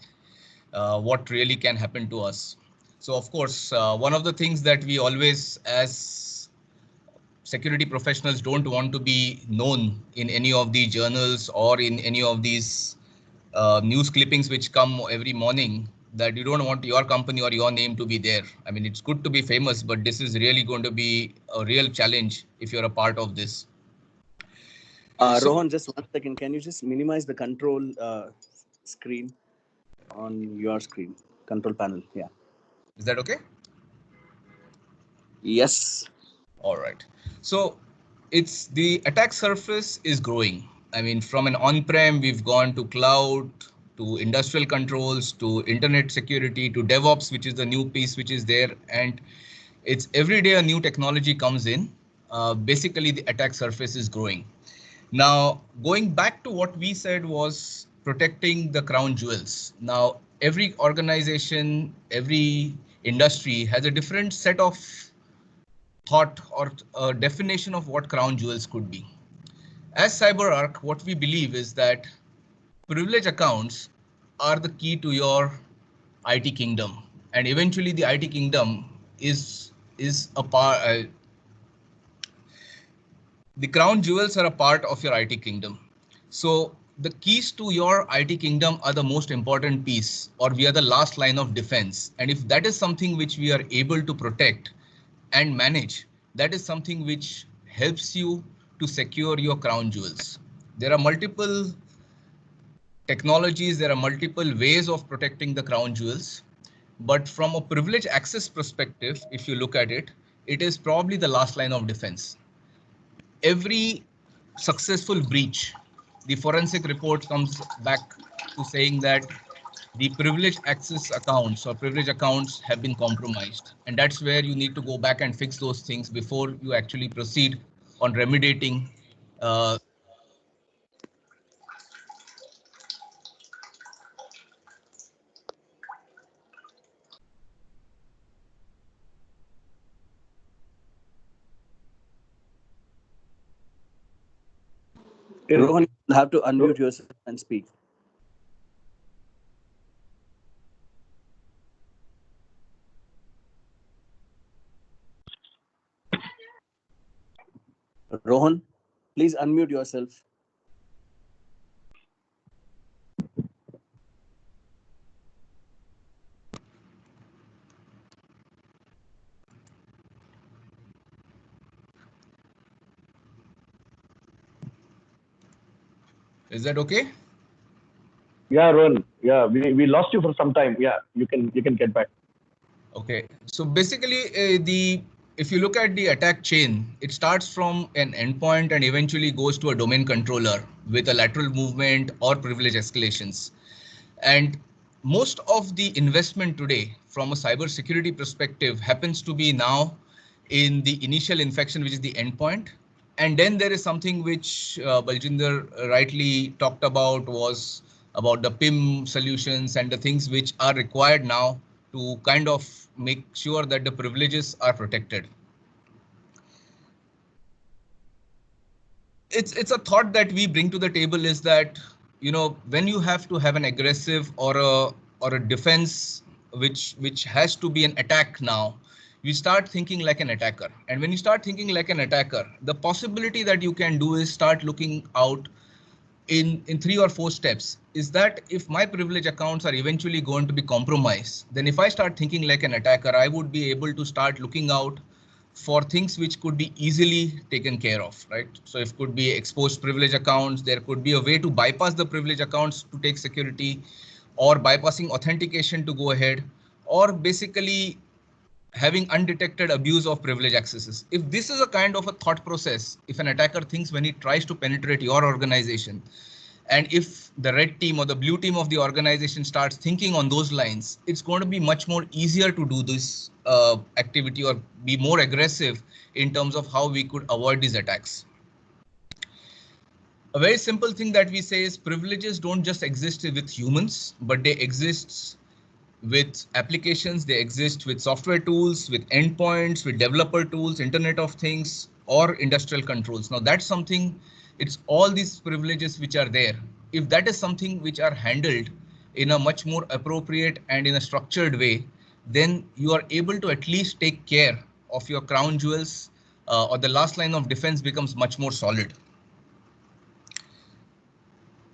what really can happen to us. So of course, one of the things that we always as security professionals don't want to be known in any of the journals or in any of these news clippings which come every morning, that you don't want your company or your name to be there. I mean, it's good to be famous, but this is really going to be a real challenge if you're a part of this. Rohan, just 1 second. Can you just minimize the control screen on your screen? Control panel. Yeah. Is that okay? Yes. All right. So it's the attack surface is growing. I mean, from an on-prem, we've gone to cloud, to industrial controls, to internet security, to DevOps, which is the new piece which is there. And it's every day a new technology comes in. Basically, the attack surface is growing. Now, going back to what we said was protecting the crown jewels. Now, every organization, every industry has a different set of thought or a definition of what crown jewels could be. As CyberArk, what we believe is that privilege accounts are the key to your IT kingdom, and eventually the IT kingdom is a part. The crown jewels are a part of your IT kingdom. So the keys to your IT kingdom are the most important piece, or we are the last line of defense. And if that is something which we are able to protect and manage, that is something which helps you to secure your crown jewels. There are multiple technologies, there are multiple ways of protecting the crown jewels. But from a privilege access perspective, if you look at it, it is probably the last line of defense. Every successful breach, the forensic report comes back to saying that the privileged access accounts or privilege accounts have been compromised. And that's where you need to go back and fix those things before you actually proceed on remediating. Rohan, you have to unmute yourself and speak. Rohan, please unmute yourself. Is that okay? Yeah, Rohan. Yeah, we lost you for some time. Yeah, you can get back. Okay, so basically if you look at the attack chain, it starts from an endpoint and eventually goes to a domain controller with a lateral movement or privilege escalations. And most of the investment today from a cybersecurity perspective happens to be now in the initial infection, which is the endpoint. And then there is something which Baljinder rightly talked about, was about the PIM solutions and the things which are required now to kind of make sure that the privileges are protected. It's a thought that we bring to the table is that, you know, when you have to have an aggressive or a defense which has to be an attack now, you start thinking like an attacker. And when you start thinking like an attacker, the possibility that you can do is start looking out in 3 or 4 steps. Is that if my privilege accounts are eventually going to be compromised, then if I start thinking like an attacker, I would be able to start looking out for things which could be easily taken care of, right? So if could be exposed privilege accounts, there could be a way to bypass the privilege accounts to take security, or bypassing authentication to go ahead, or basically having undetected abuse of privilege accesses. If this is a kind of a thought process, if an attacker thinks when he tries to penetrate your organization, and if the red team or the blue team of the organization starts thinking on those lines, it's going to be much more easier to do this activity or be more aggressive in terms of how we could avoid these attacks. A very simple thing that we say is privileges don't just exist with humans, but they exist with applications, they exist with software tools, with endpoints, with developer tools, Internet of Things, or industrial controls. Now that's something, it's all these privileges which are there. If that is something which are handled in a much more appropriate and in a structured way, then you are able to at least take care of your crown jewels, or the last line of defense becomes much more solid.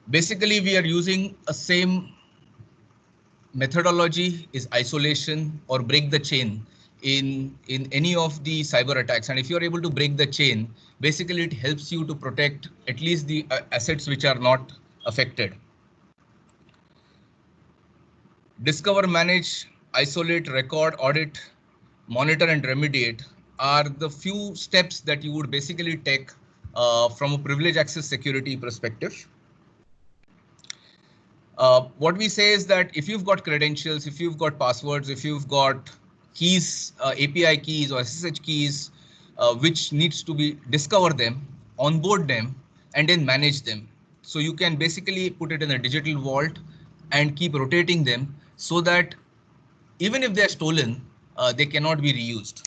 Basically, we are using a same methodology, is isolation or break the chain in any of the cyber attacks. And if you're able to break the chain, basically it helps you to protect at least the assets which are not affected. Discover, manage, isolate, record, audit, monitor and remediate are the few steps that you would basically take from a privilege access security perspective. What we say is that if you've got credentials, if you've got passwords, if you've got keys, API keys or SSH keys, which needs to be discover them, onboard them, and then manage them. So you can basically put it in a digital vault and keep rotating them so that even if they're stolen, they cannot be reused.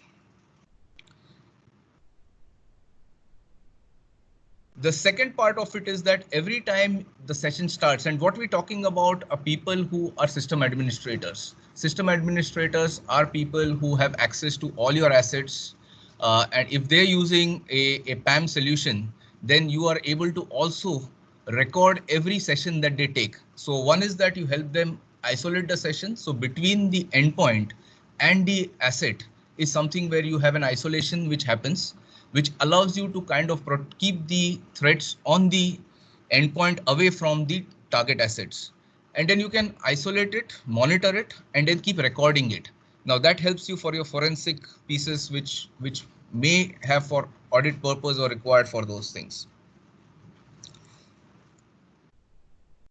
The second part of it is that every time the session starts, and what we're talking about are people who are system administrators. System administrators are people who have access to all your assets. And if they're using a PAM solution, then you are able to also record every session that they take. So one is that you help them isolate the session. So between the endpoint and the asset is something where you have an isolation which happens, which allows you to kind of keep the threats on the endpoint away from the target assets. And then you can isolate it, monitor it, and then keep recording it. Now that helps you for your forensic pieces, which may have for audit purpose or required for those things.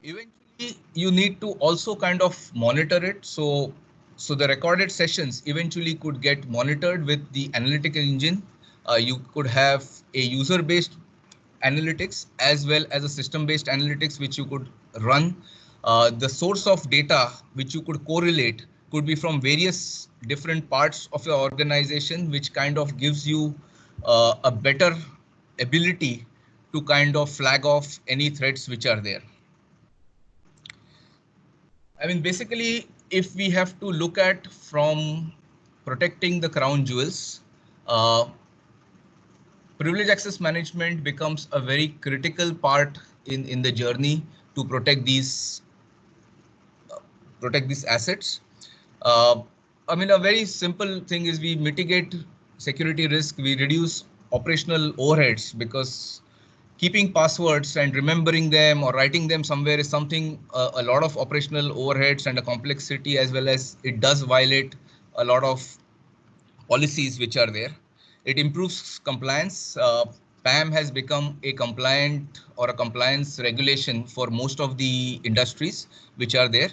Eventually, you need to also kind of monitor it. So the recorded sessions eventually could get monitored with the analytical engine. You could have a user-based analytics as well as a system-based analytics, which you could run. The source of data which you could correlate could be from various different parts of your organization, which kind of gives you a better ability to kind of flag off any threats which are there. I mean, basically, if we have to look at from protecting the crown jewels, privilege access management becomes a very critical part in the journey to protect these assets. I mean, a very simple thing is we mitigate security risk, we reduce operational overheads, because keeping passwords and remembering them or writing them somewhere is something a lot of operational overheads and a complexity, as well as it does violate a lot of policies which are there. It improves compliance. PAM has become a compliant or a compliance regulation for most of the industries which are there.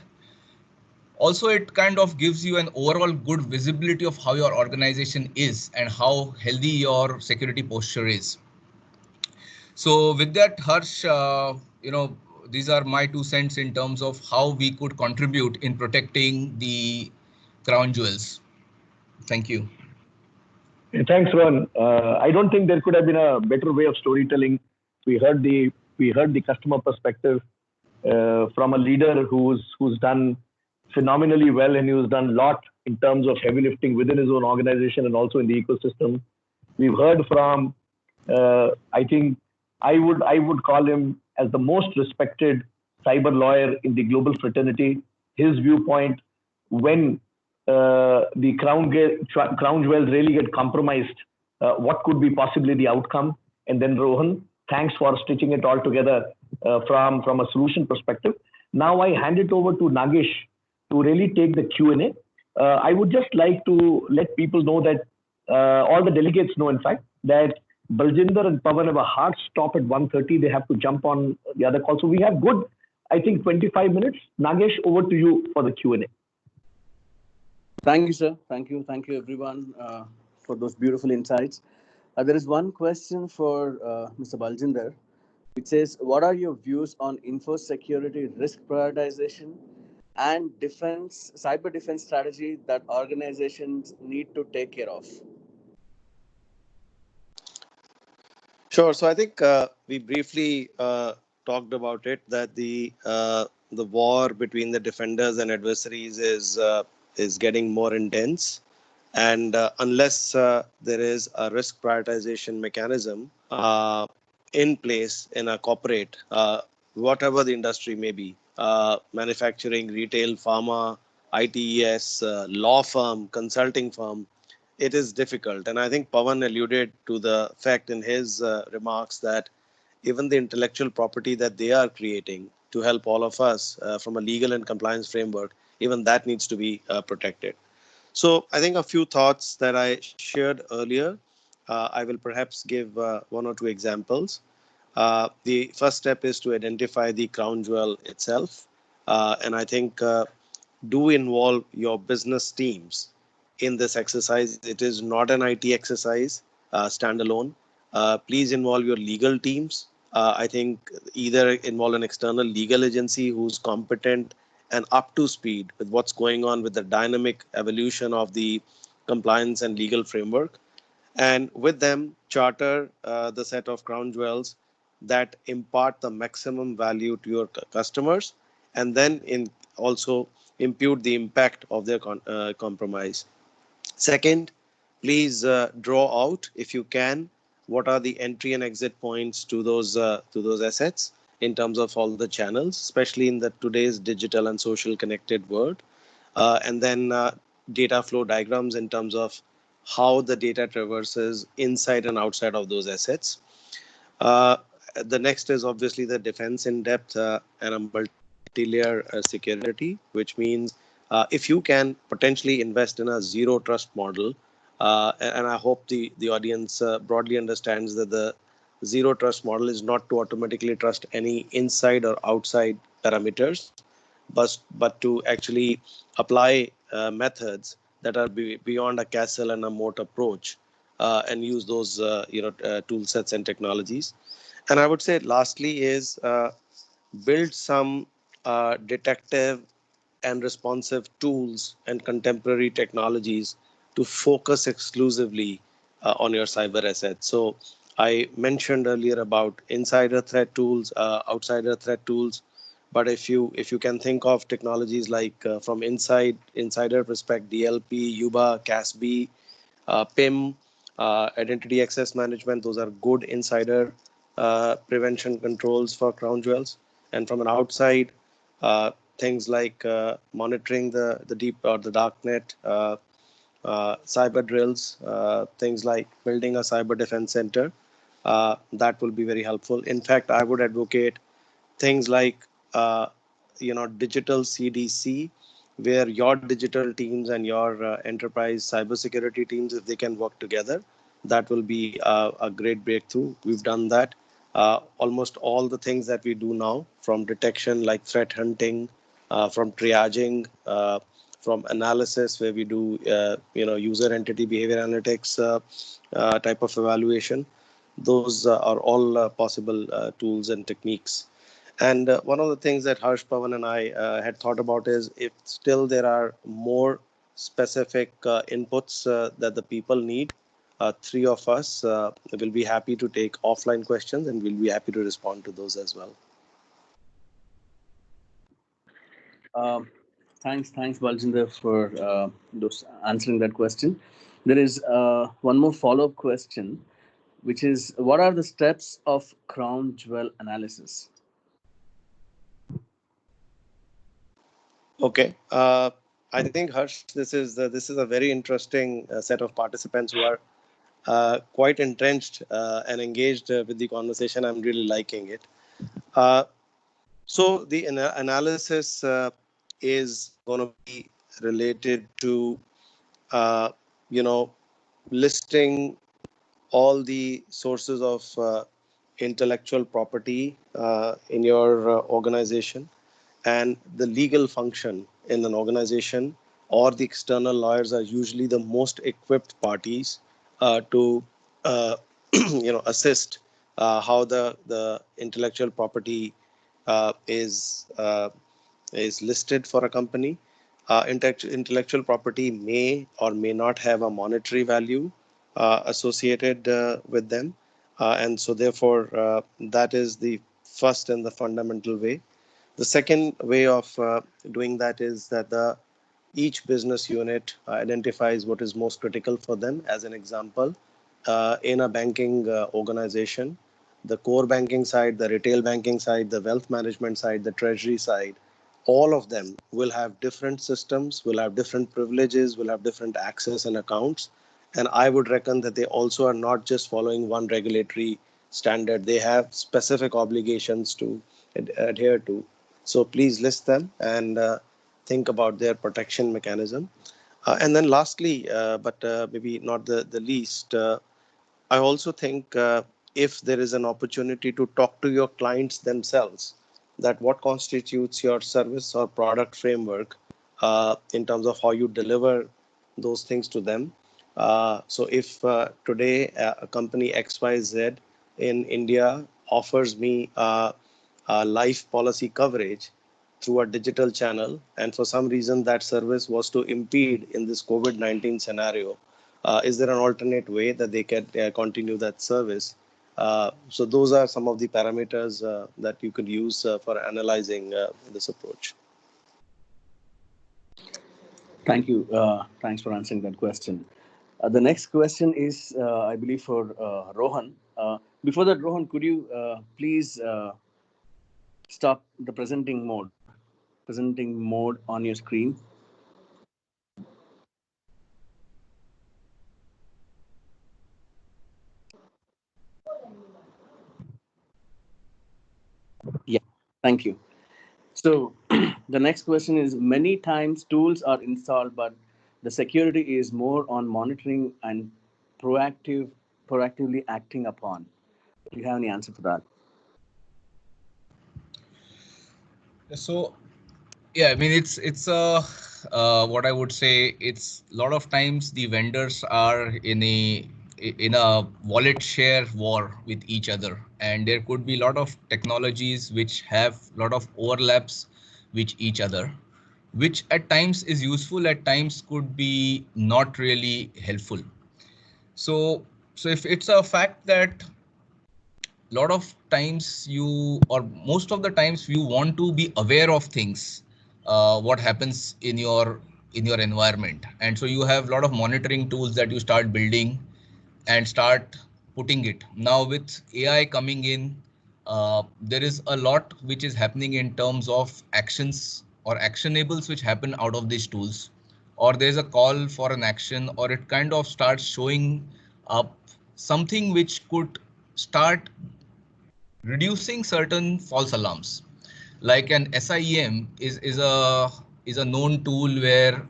Also, it kind of gives you an overall good visibility of how your organization is and how healthy your security posture is. So with that, Harsh, these are my 2 cents in terms of how we could contribute in protecting the crown jewels. Thank you. Thanks, Rohan. I don't think there could have been a better way of storytelling. We heard the customer perspective from a leader who's done phenomenally well, and who's done a lot in terms of heavy lifting within his own organization and also in the ecosystem. We've heard from, I think I would call him as the most respected cyber lawyer in the global fraternity. His viewpoint when the crown jewels really get compromised, what could be possibly the outcome? And then Rohan, thanks for stitching it all together from a solution perspective. Now I hand it over to Nagesh to really take the Q&A. I would just like to let people know that all the delegates know, in fact, that Baljinder and Pawan have a hard stop at 1:30. They have to jump on the other call. So we have good, I think, 25 minutes. Nagesh, over to you for the Q&A. Thank you, sir. Thank you, everyone, for those beautiful insights. There is one question for Mr. Baljinder, which says, what are your views on info security risk prioritization and cyber defense strategy that organizations need to take care of? Sure. So I think we briefly talked about it, that the war between the defenders and adversaries is is getting more intense. And unless there is a risk prioritization mechanism in place in a corporate, whatever the industry may be, manufacturing, retail, pharma, ITES, law firm, consulting firm, it is difficult. And I think Pawan alluded to the fact in his remarks that even the intellectual property that they are creating to help all of us from a legal and compliance framework, even that needs to be protected. So I think a few thoughts that I shared earlier, I will perhaps give one or two examples. The first step is to identify the crown jewel itself. And I think do involve your business teams in this exercise. It is not an IT exercise standalone. Please involve your legal teams. I think either involve an external legal agency who's competent and up to speed with what's going on with the dynamic evolution of the compliance and legal framework, and with them charter the set of crown jewels that impart the maximum value to your customers, and then in also impute the impact of their compromise. Second, please draw out, if you can, what are the entry and exit points to those assets in terms of all the channels, especially in the today's digital and social connected world, and then data flow diagrams in terms of how the data traverses inside and outside of those assets. Uh, the next is obviously the defense in depth and a multi-layer security, which means if you can potentially invest in a zero trust model, and I hope the audience broadly understands that the zero trust model is not to automatically trust any inside or outside parameters, but to actually apply methods that are beyond a castle and a moat approach, and use those tool sets and technologies. And I would say lastly is build some detective and responsive tools and contemporary technologies to focus exclusively on your cyber assets. So I mentioned earlier about insider threat tools, outsider threat tools, but if you can think of technologies like from insider perspective, DLP, UBA, CASB, PIM, identity access management, those are good insider prevention controls for crown jewels. And from an outside, things like monitoring the deep or the dark net, cyber drills, things like building a cyber defense center, that will be very helpful. In fact, I would advocate things like digital CDC, where your digital teams and your enterprise cybersecurity teams, if they can work together, that will be a great breakthrough. We've done that. Almost all the things that we do now, from detection like threat hunting, from triaging, from analysis where we do user entity behavior analytics type of evaluation, those are all possible tools and techniques. And one of the things that Harsh, Pawan, and I had thought about is if still there are more specific inputs that the people need, three of us will be happy to take offline questions, and we'll be happy to respond to those as well. Thanks, Baljinder, for those answering that question. There is one more follow-up question, which is, what are the steps of crown jewel analysis? Okay. I think, Harsh, this is a very interesting set of participants who are quite entrenched and engaged with the conversation. I'm really liking it. So the analysis is going to be related to, listing all the sources of intellectual property in your organization, and the legal function in an organization, or the external lawyers are usually the most equipped parties to assist how the intellectual property is listed for a company. Intellectual property may or may not have a monetary value associated with them, and so therefore that is the first and the fundamental way. The second way of doing that is that the each business unit identifies what is most critical for them. As an example, in a banking organization, the core banking side, the retail banking side, the wealth management side, the treasury side, all of them will have different systems, will have different privileges, will have different access and accounts. And I would reckon that they also are not just following one regulatory standard, they have specific obligations to adhere to. So please list them and think about their protection mechanism. And then lastly, but maybe not the least, I also think if there is an opportunity to talk to your clients themselves, that what constitutes your service or product framework in terms of how you deliver those things to them. So if today a company XYZ in India offers me a life policy coverage through a digital channel, and for some reason that service was to impede in this COVID-19 scenario, is there an alternate way that they can continue that service? So those are some of the parameters that you could use for analyzing this approach. Thank you. Thanks for answering that question. The next question is, I believe, for Rohan. Before that, Rohan, could you please stop the presenting mode on your screen? Yeah, thank you. So the next question is, many times tools are installed, but the security is more on monitoring and proactively acting upon. Do you have any answer for that? So, yeah, I mean, it's what I would say, it's a lot of times the vendors are in a wallet share war with each other, and there could be a lot of technologies which have a lot of overlaps with each other, which at times is useful, at times could be not really helpful. So if it's a fact that lot of times you, or most of the times you want to be aware of things, what happens in your environment, and so you have a lot of monitoring tools that you start building and start putting it. Now with AI coming in, there is a lot which is happening in terms of actions or actionables which happen out of these tools, or there's a call for an action, or it kind of starts showing up something which could start reducing certain false alarms. Like an SIEM is a known tool where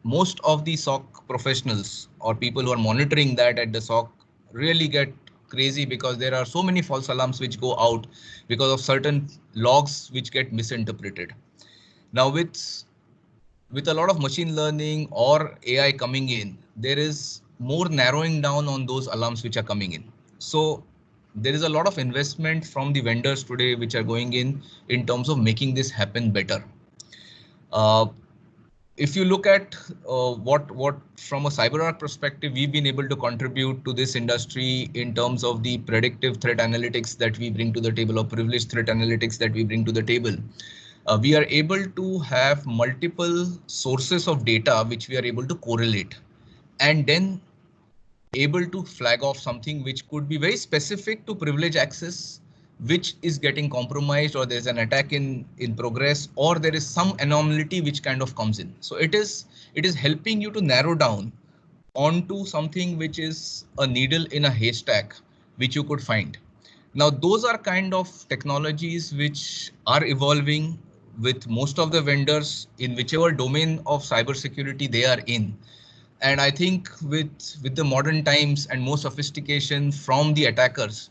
most of the SOC professionals or people who are monitoring that at the SOC really get crazy, because there are so many false alarms which go out because of certain logs which get misinterpreted. Now with a lot of machine learning or AI coming in, there is more narrowing down on those alarms which are coming in. So there is a lot of investment from the vendors today which are going in terms of making this happen better. If you look at what from a CyberArk perspective, we've been able to contribute to this industry in terms of the predictive threat analytics that we bring to the table, or privileged threat analytics that we bring to the table. We are able to have multiple sources of data which we are able to correlate, and then able to flag off something which could be very specific to privilege access, which is getting compromised, or there's an attack in progress, or there is some anomaly which kind of comes in. So it is helping you to narrow down onto something which is a needle in a haystack, which you could find. Now, those are kind of technologies which are evolving with most of the vendors in whichever domain of cybersecurity they are in. And I think with the modern times and more sophistication from the attackers,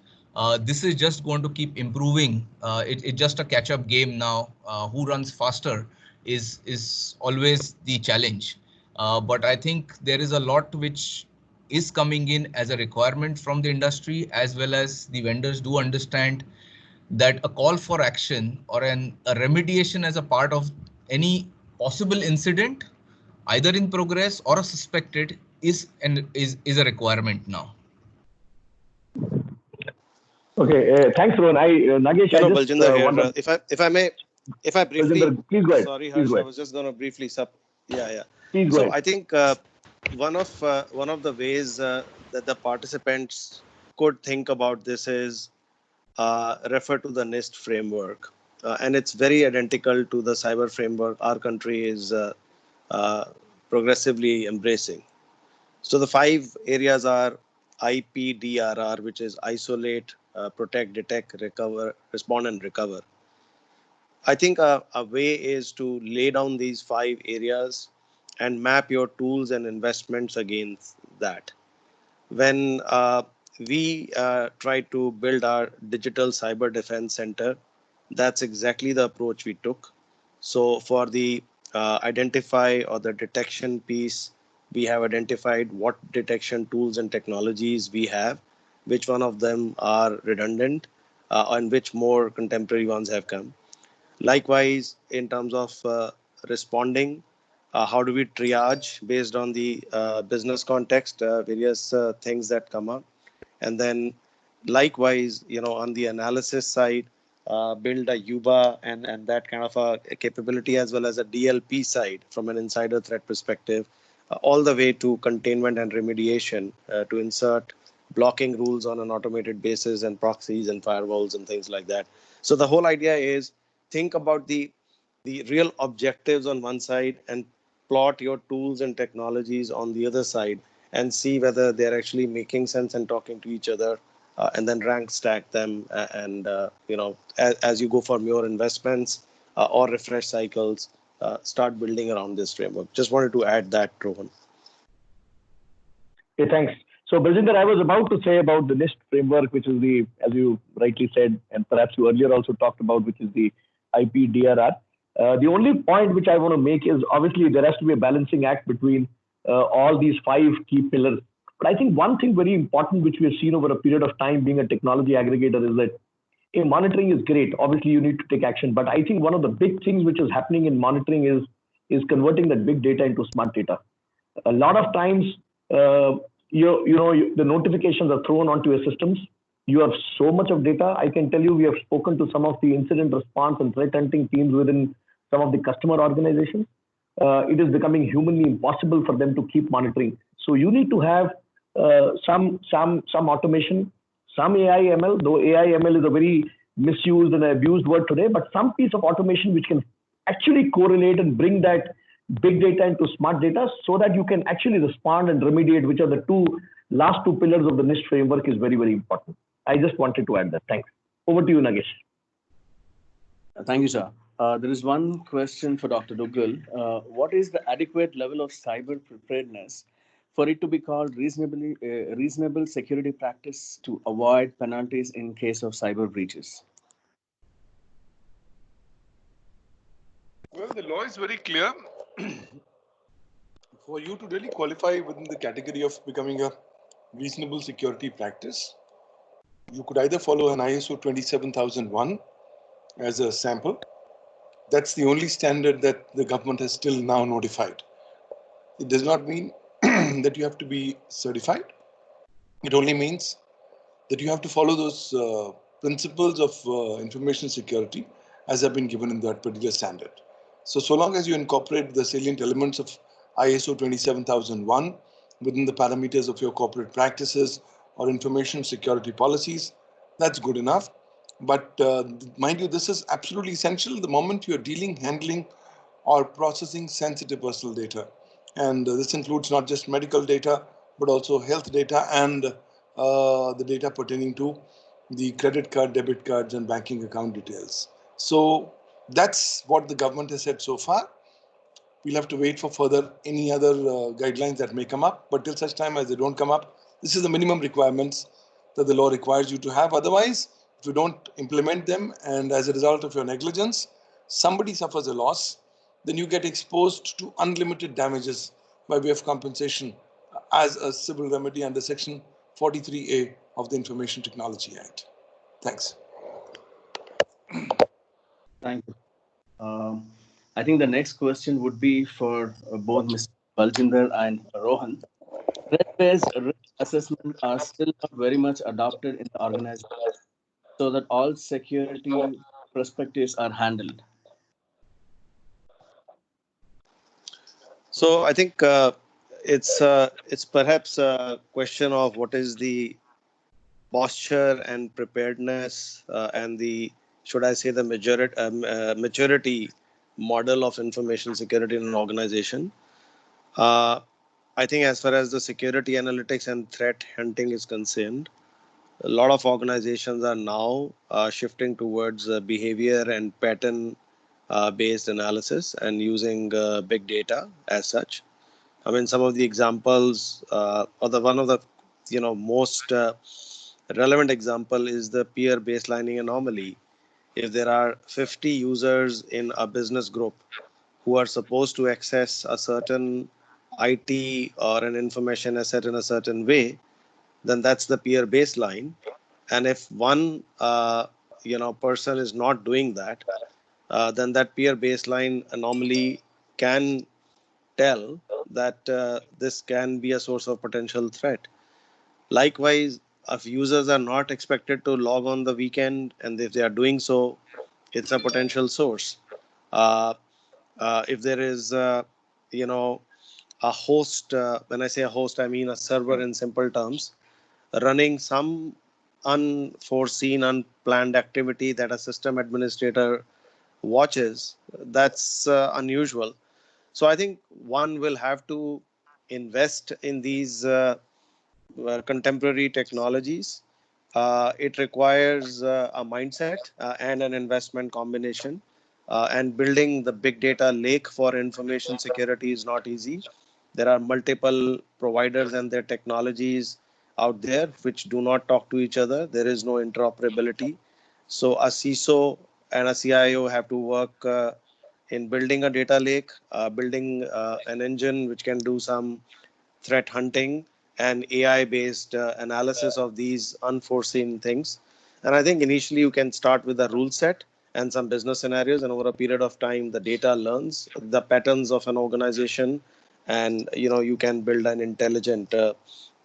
this is just going to keep improving. It's just a catch-up game now. Who runs faster is always the challenge. But I think there is a lot which is coming in as a requirement from the industry, as well as the vendors do understand that a call for action or a remediation as a part of any possible incident, either in progress or a suspected, is a requirement now. Okay, thanks, Rohan. Nagesh, No, I just Baljinder here. want to... If I may, if I briefly, Baljinder, please go ahead. sorry, Please Harsh, go I ahead. was just going to briefly Yeah. Please go So ahead. I think one of the ways that the participants could think about this is refer to the NIST framework, and it's very identical to the cyber framework our country is uh, progressively embracing. So the five areas are IPDRR, which is isolate, protect, detect, recover, respond, and recover. I think a way is to lay down these five areas and map your tools and investments against that. When we tried to build our digital cyber defense center, that's exactly the approach we took. So for the identify or the detection piece, we have identified what detection tools and technologies we have, which one of them are redundant, and which more contemporary ones have come. Likewise, in terms of responding, how do we triage based on the business context, various things that come up, and then likewise, on the analysis side, build a UBA and that kind of a capability, as well as a DLP side from an insider threat perspective, all the way to containment and remediation, to insert blocking rules on an automated basis and proxies and firewalls and things like that. So the whole idea is think about the real objectives on one side and plot your tools and technologies on the other side and see whether they're actually making sense and talking to each other, and then rank stack them, and as you go for more investments or refresh cycles, start building around this framework. Just wanted to add that, Rohan. Okay, thanks. So, Baljinder, I was about to say about the NIST framework, which is the, as you rightly said, and perhaps you earlier also talked about, which is the IPDRR. The only point which I want to make is obviously there has to be a balancing act between all these five key pillars. But I think one thing very important, which we have seen over a period of time being a technology aggregator, is that monitoring is great. Obviously, you need to take action. But I think one of the big things which is happening in monitoring is converting that big data into smart data. A lot of times, the notifications are thrown onto your systems. You have so much of data. I can tell you, we have spoken to some of the incident response and threat hunting teams within some of the customer organizations. It is becoming humanly impossible for them to keep monitoring. So you need to have some automation, some AI ML, though AI ML is a very misused and abused word today, but some piece of automation which can actually correlate and bring that big data into smart data so that you can actually respond and remediate, which are the last two pillars of the NIST framework, is very, very important. I just wanted to add that. Thanks. Over to you, Nagesh. Thank you, sir. There is one question for Dr. Duggal. What is the adequate level of cyber preparedness for it to be called reasonable security practice to avoid penalties in case of cyber breaches? Well, the law is very clear. For you to really qualify within the category of becoming a reasonable security practice, you could either follow an ISO 27001 as a sample. That's the only standard that the government has still now notified. It does not mean that you have to be certified. It only means that you have to follow those principles of information security as have been given in that particular standard. So long as you incorporate the salient elements of ISO 27001 within the parameters of your corporate practices or information security policies, that's good enough. But mind you, this is absolutely essential the moment you're dealing, handling, or processing sensitive personal data. And this includes not just medical data, but also health data and the data pertaining to the credit card, debit cards, and banking account details. So that's what the government has said so far. We'll have to wait for further any other guidelines that may come up. But till such time as they don't come up, this is the minimum requirements that the law requires you to have. Otherwise, if you don't implement them and as a result of your negligence, somebody suffers a loss, then you get exposed to unlimited damages by way of compensation as a civil remedy under Section 43A of the Information Technology Act. Thanks. Thank you. I think the next question would be for both Mr. Baljinder and Rohan. Threat-based risk assessment are still not very much adopted in the organization so that all security perspectives are handled. So I think it's perhaps a question of what is the posture and preparedness and the, should I say, the maturity model of information security in an organization. Uh, I think as far as the security analytics and threat hunting is concerned, a lot of organizations are now shifting towards behavior and pattern based analysis and using big data as such. I mean, some of the examples, or the one of the most relevant example is the peer baselining anomaly. If there are 50 users in a business group who are supposed to access a certain IT or an information asset in a certain way, then that's the peer baseline. And if one person is not doing that, then that peer baseline anomaly can tell that this can be a source of potential threat. Likewise, if users are not expected to log on the weekend, and if they are doing so, it's a potential source. Uh, if there is, a host, when I say a host, I mean a server in simple terms, running some unforeseen, unplanned activity that a system administrator watches, that's unusual. So I think one will have to invest in these contemporary technologies. It requires a mindset and an investment combination. And building the big data lake for information security is not easy. There are multiple providers and their technologies out there which do not talk to each other. There is no interoperability. So a CISO and a CIO have to work in building a data lake, building an engine which can do some threat hunting and AI based analysis of these unforeseen things. And I think initially you can start with a rule set and some business scenarios, and over a period of time, the data learns the patterns of an organization, and you can build an intelligent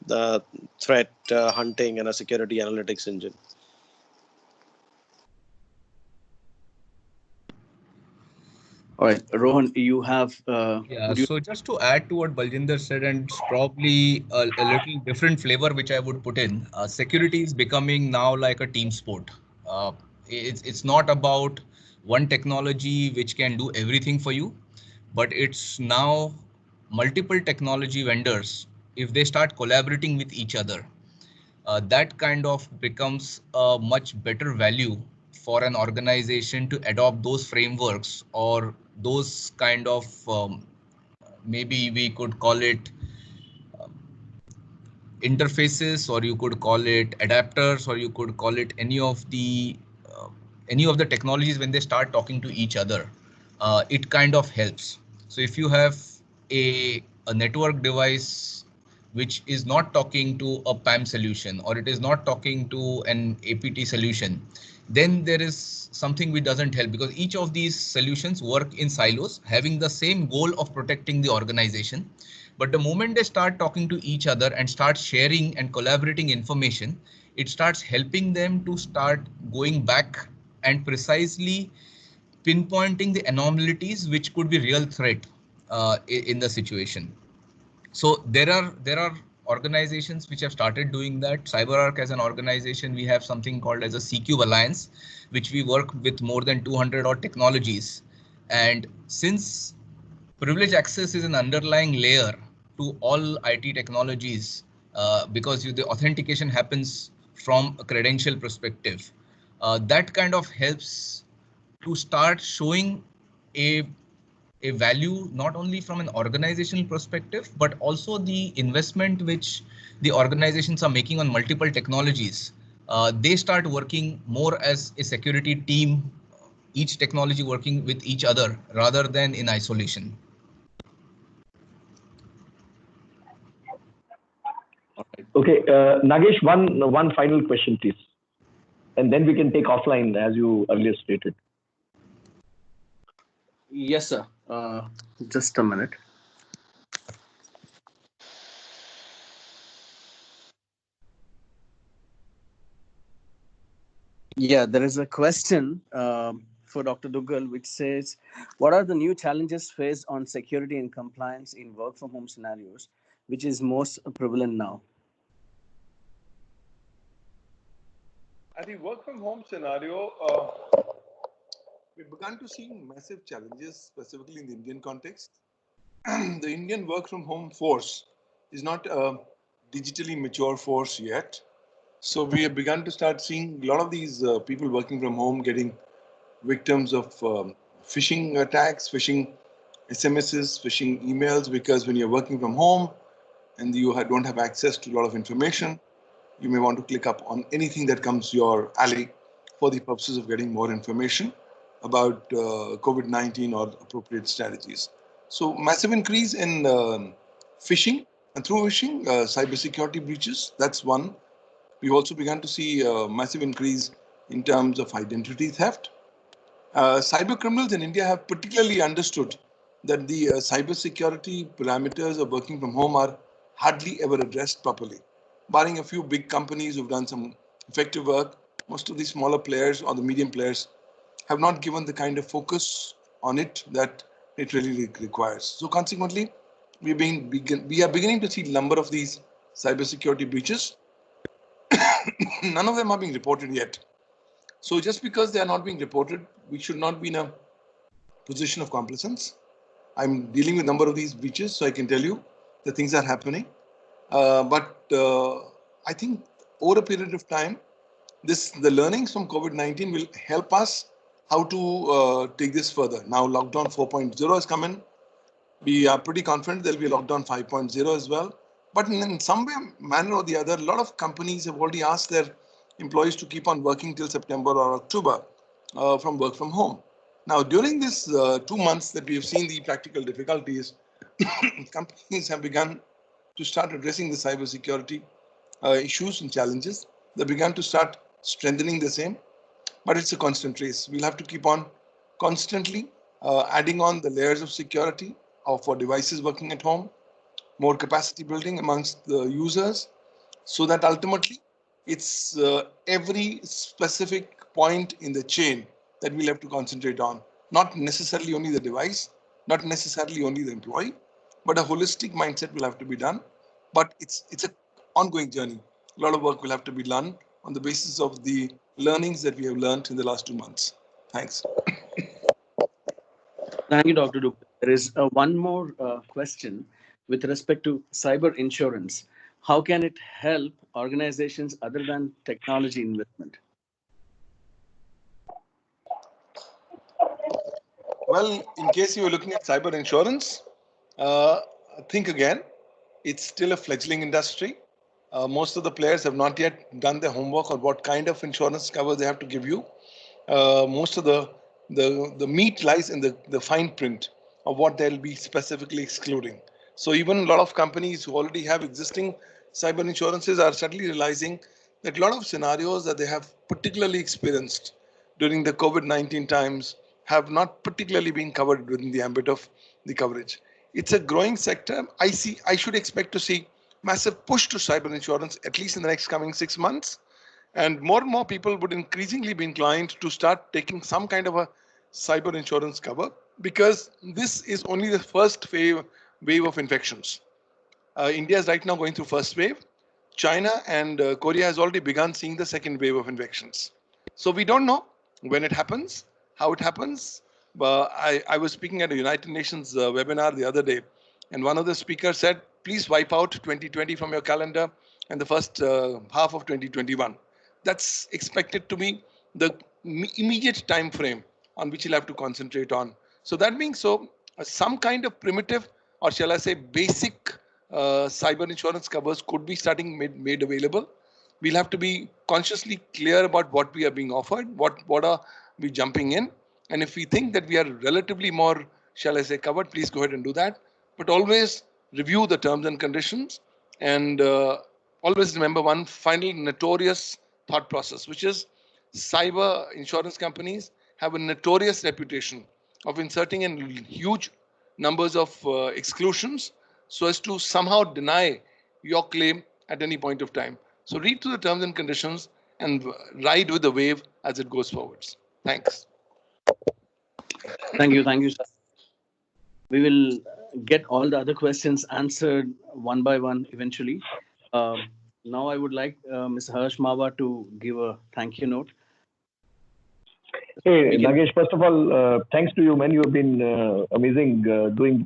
the threat hunting and a security analytics engine. All right, Rohan, you have. Yeah, Would you? so just to add to what Baljinder said, and it's probably a little different flavor which I would put in, security is becoming now like a team sport. Uh, it's not about one technology which can do everything for you, but it's now multiple technology vendors. If they start collaborating with each other, that kind of becomes a much better value for an organization to adopt those frameworks or those kind of maybe we could call it interfaces, or you could call it adapters, or you could call it uh, any of the technologies. When they start talking to each other, it kind of helps. So if you have a network device which is not talking to a PAM solution, or it is not talking to an APT solution, then there is something which doesn't help, because each of these solutions work in silos having the same goal of protecting the organization. But the moment they start talking to each other and start sharing and collaborating information, it starts helping them to start going back and precisely pinpointing the anomalies which could be real threat in the situation. So there are organizations which have started doing that. CyberArk as an organization, we have something called as a CCube Alliance, which we work with more than 200 odd technologies. And since privilege access is an underlying layer to all IT technologies, because the authentication happens from a credential perspective. That kind of helps to start showing a a value not only from an organizational perspective, but also the investment which the organizations are making on multiple technologies. They start working more as a security team, each technology working with each other rather than in isolation. Okay, Nagesh, one final question, please, and then we can take offline as you earlier stated. Yes, sir. Just a minute. Yeah, there is a question for Dr. Duggal, which says, what are the new challenges faced on security and compliance in work from home scenarios, which is most prevalent now? At the work from home scenario, we began to see massive challenges, specifically in the Indian context. The Indian work from home force is not a digitally mature force yet. So we have begun to start seeing a lot of these people working from home getting victims of phishing attacks, phishing SMSs, phishing emails, because when you're working from home and you don't have access to a lot of information, you may want to click up on anything that comes your alley for the purposes of getting more information about COVID-19 or appropriate strategies. So massive increase in phishing, and through phishing, cybersecurity breaches. That's one. We've also begun to see a massive increase in terms of identity theft. Cyber criminals in India have particularly understood that the cybersecurity parameters of working from home are hardly ever addressed properly. Barring a few big companies who've done some effective work, most of the smaller players or the medium players have not given the kind of focus on it that it really requires. So consequently, we are beginning to see a number of these cybersecurity breaches. None of them are being reported yet. So just because they are not being reported, we should not be in a position of complacence. I'm dealing with a number of these breaches, so I can tell you that things are happening. But I think over a period of time, the learnings from COVID-19 will help us how to take this further. Now, lockdown 4.0 has come in. We are pretty confident there'll be a lockdown 5.0 as well. But in some way, manner or the other, a lot of companies have already asked their employees to keep on working till September or October from work from home. Now, during this 2 months that we have seen the practical difficulties, companies have begun to start addressing the cybersecurity issues and challenges. They began to start strengthening the same, but it's a constant race. We'll have to keep on constantly adding on the layers of security for devices working at home, more capacity building amongst the users, so that ultimately it's every specific point in the chain that we'll have to concentrate on. Not necessarily only the device, not necessarily only the employee, but a holistic mindset will have to be done. But it's an ongoing journey. A lot of work will have to be done on the basis of the learnings that we have learned in the last 2 months. Thanks. Thank you, Dr. Duggal. There is one more question with respect to cyber insurance. How can it help organizations other than technology investment? Well, in case you were looking at cyber insurance, think again. It's still a fledgling industry. Most of the players have not yet done their homework on what kind of insurance cover they have to give you. Most of the meat lies in the fine print of what they'll be specifically excluding. So even a lot of companies who already have existing cyber insurances are suddenly realizing that a lot of scenarios that they have particularly experienced during the COVID-19 times have not particularly been covered within the ambit of the coverage. It's a growing sector. I should expect to see massive push to cyber insurance, at least in the next coming 6 months. And more people would increasingly be inclined to start taking some kind of a cyber insurance cover, because this is only the first wave of infections. India is right now going through first wave. China and Korea has already begun seeing the second wave of infections. So we don't know when it happens, how it happens. I was speaking at a United Nations webinar the other day, and one of the speakers said, please wipe out 2020 from your calendar and the first half of 2021. That's expected to be the immediate time frame on which you'll have to concentrate on. So that being so, some kind of primitive, or shall I say basic cyber insurance covers could be starting made available. We'll have to be consciously clear about what we are being offered, what are we jumping in. And if we think that we are relatively more, shall I say, covered, please go ahead and do that. But always review the terms and conditions, and always remember one final notorious thought process, which is cyber insurance companies have a notorious reputation of inserting in huge numbers of exclusions so as to somehow deny your claim at any point of time. So read through the terms and conditions and ride with the wave as it goes forwards. Thanks. Thank you, sir. We will get all the other questions answered one by one eventually. Now, I would like Mr. Harsh Mawa to give a thank you note. Hey, We can- Nagesh, first of all, thanks to you, man. You have been amazing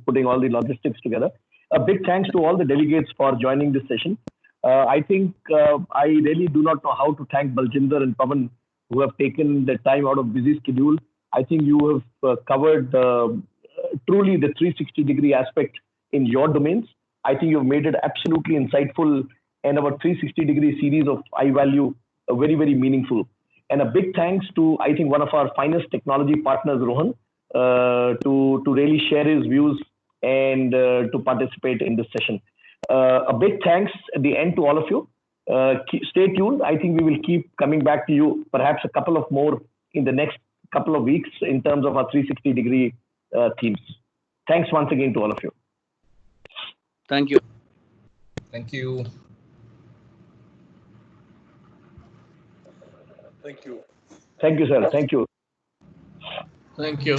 putting all the logistics together. A big thanks to all the delegates for joining this session. I think I really do not know how to thank Baljinder and Pawan, who have taken the time out of busy schedule. I think you have covered truly the 360-degree aspect in your domains. I think you've made it absolutely insightful, and our 360-degree series of iValue very, very meaningful. And a big thanks to, I think, one of our finest technology partners, Rohan, to really share his views and to participate in this session. A big thanks at the end to all of you. Stay tuned. I think we will keep coming back to you, perhaps a couple of more in the next couple of weeks in terms of our 360-degree themes. Thanks once again to all of you. Thank you. Thank you. Thank you. Thank you, sir. Thank you. Thank you.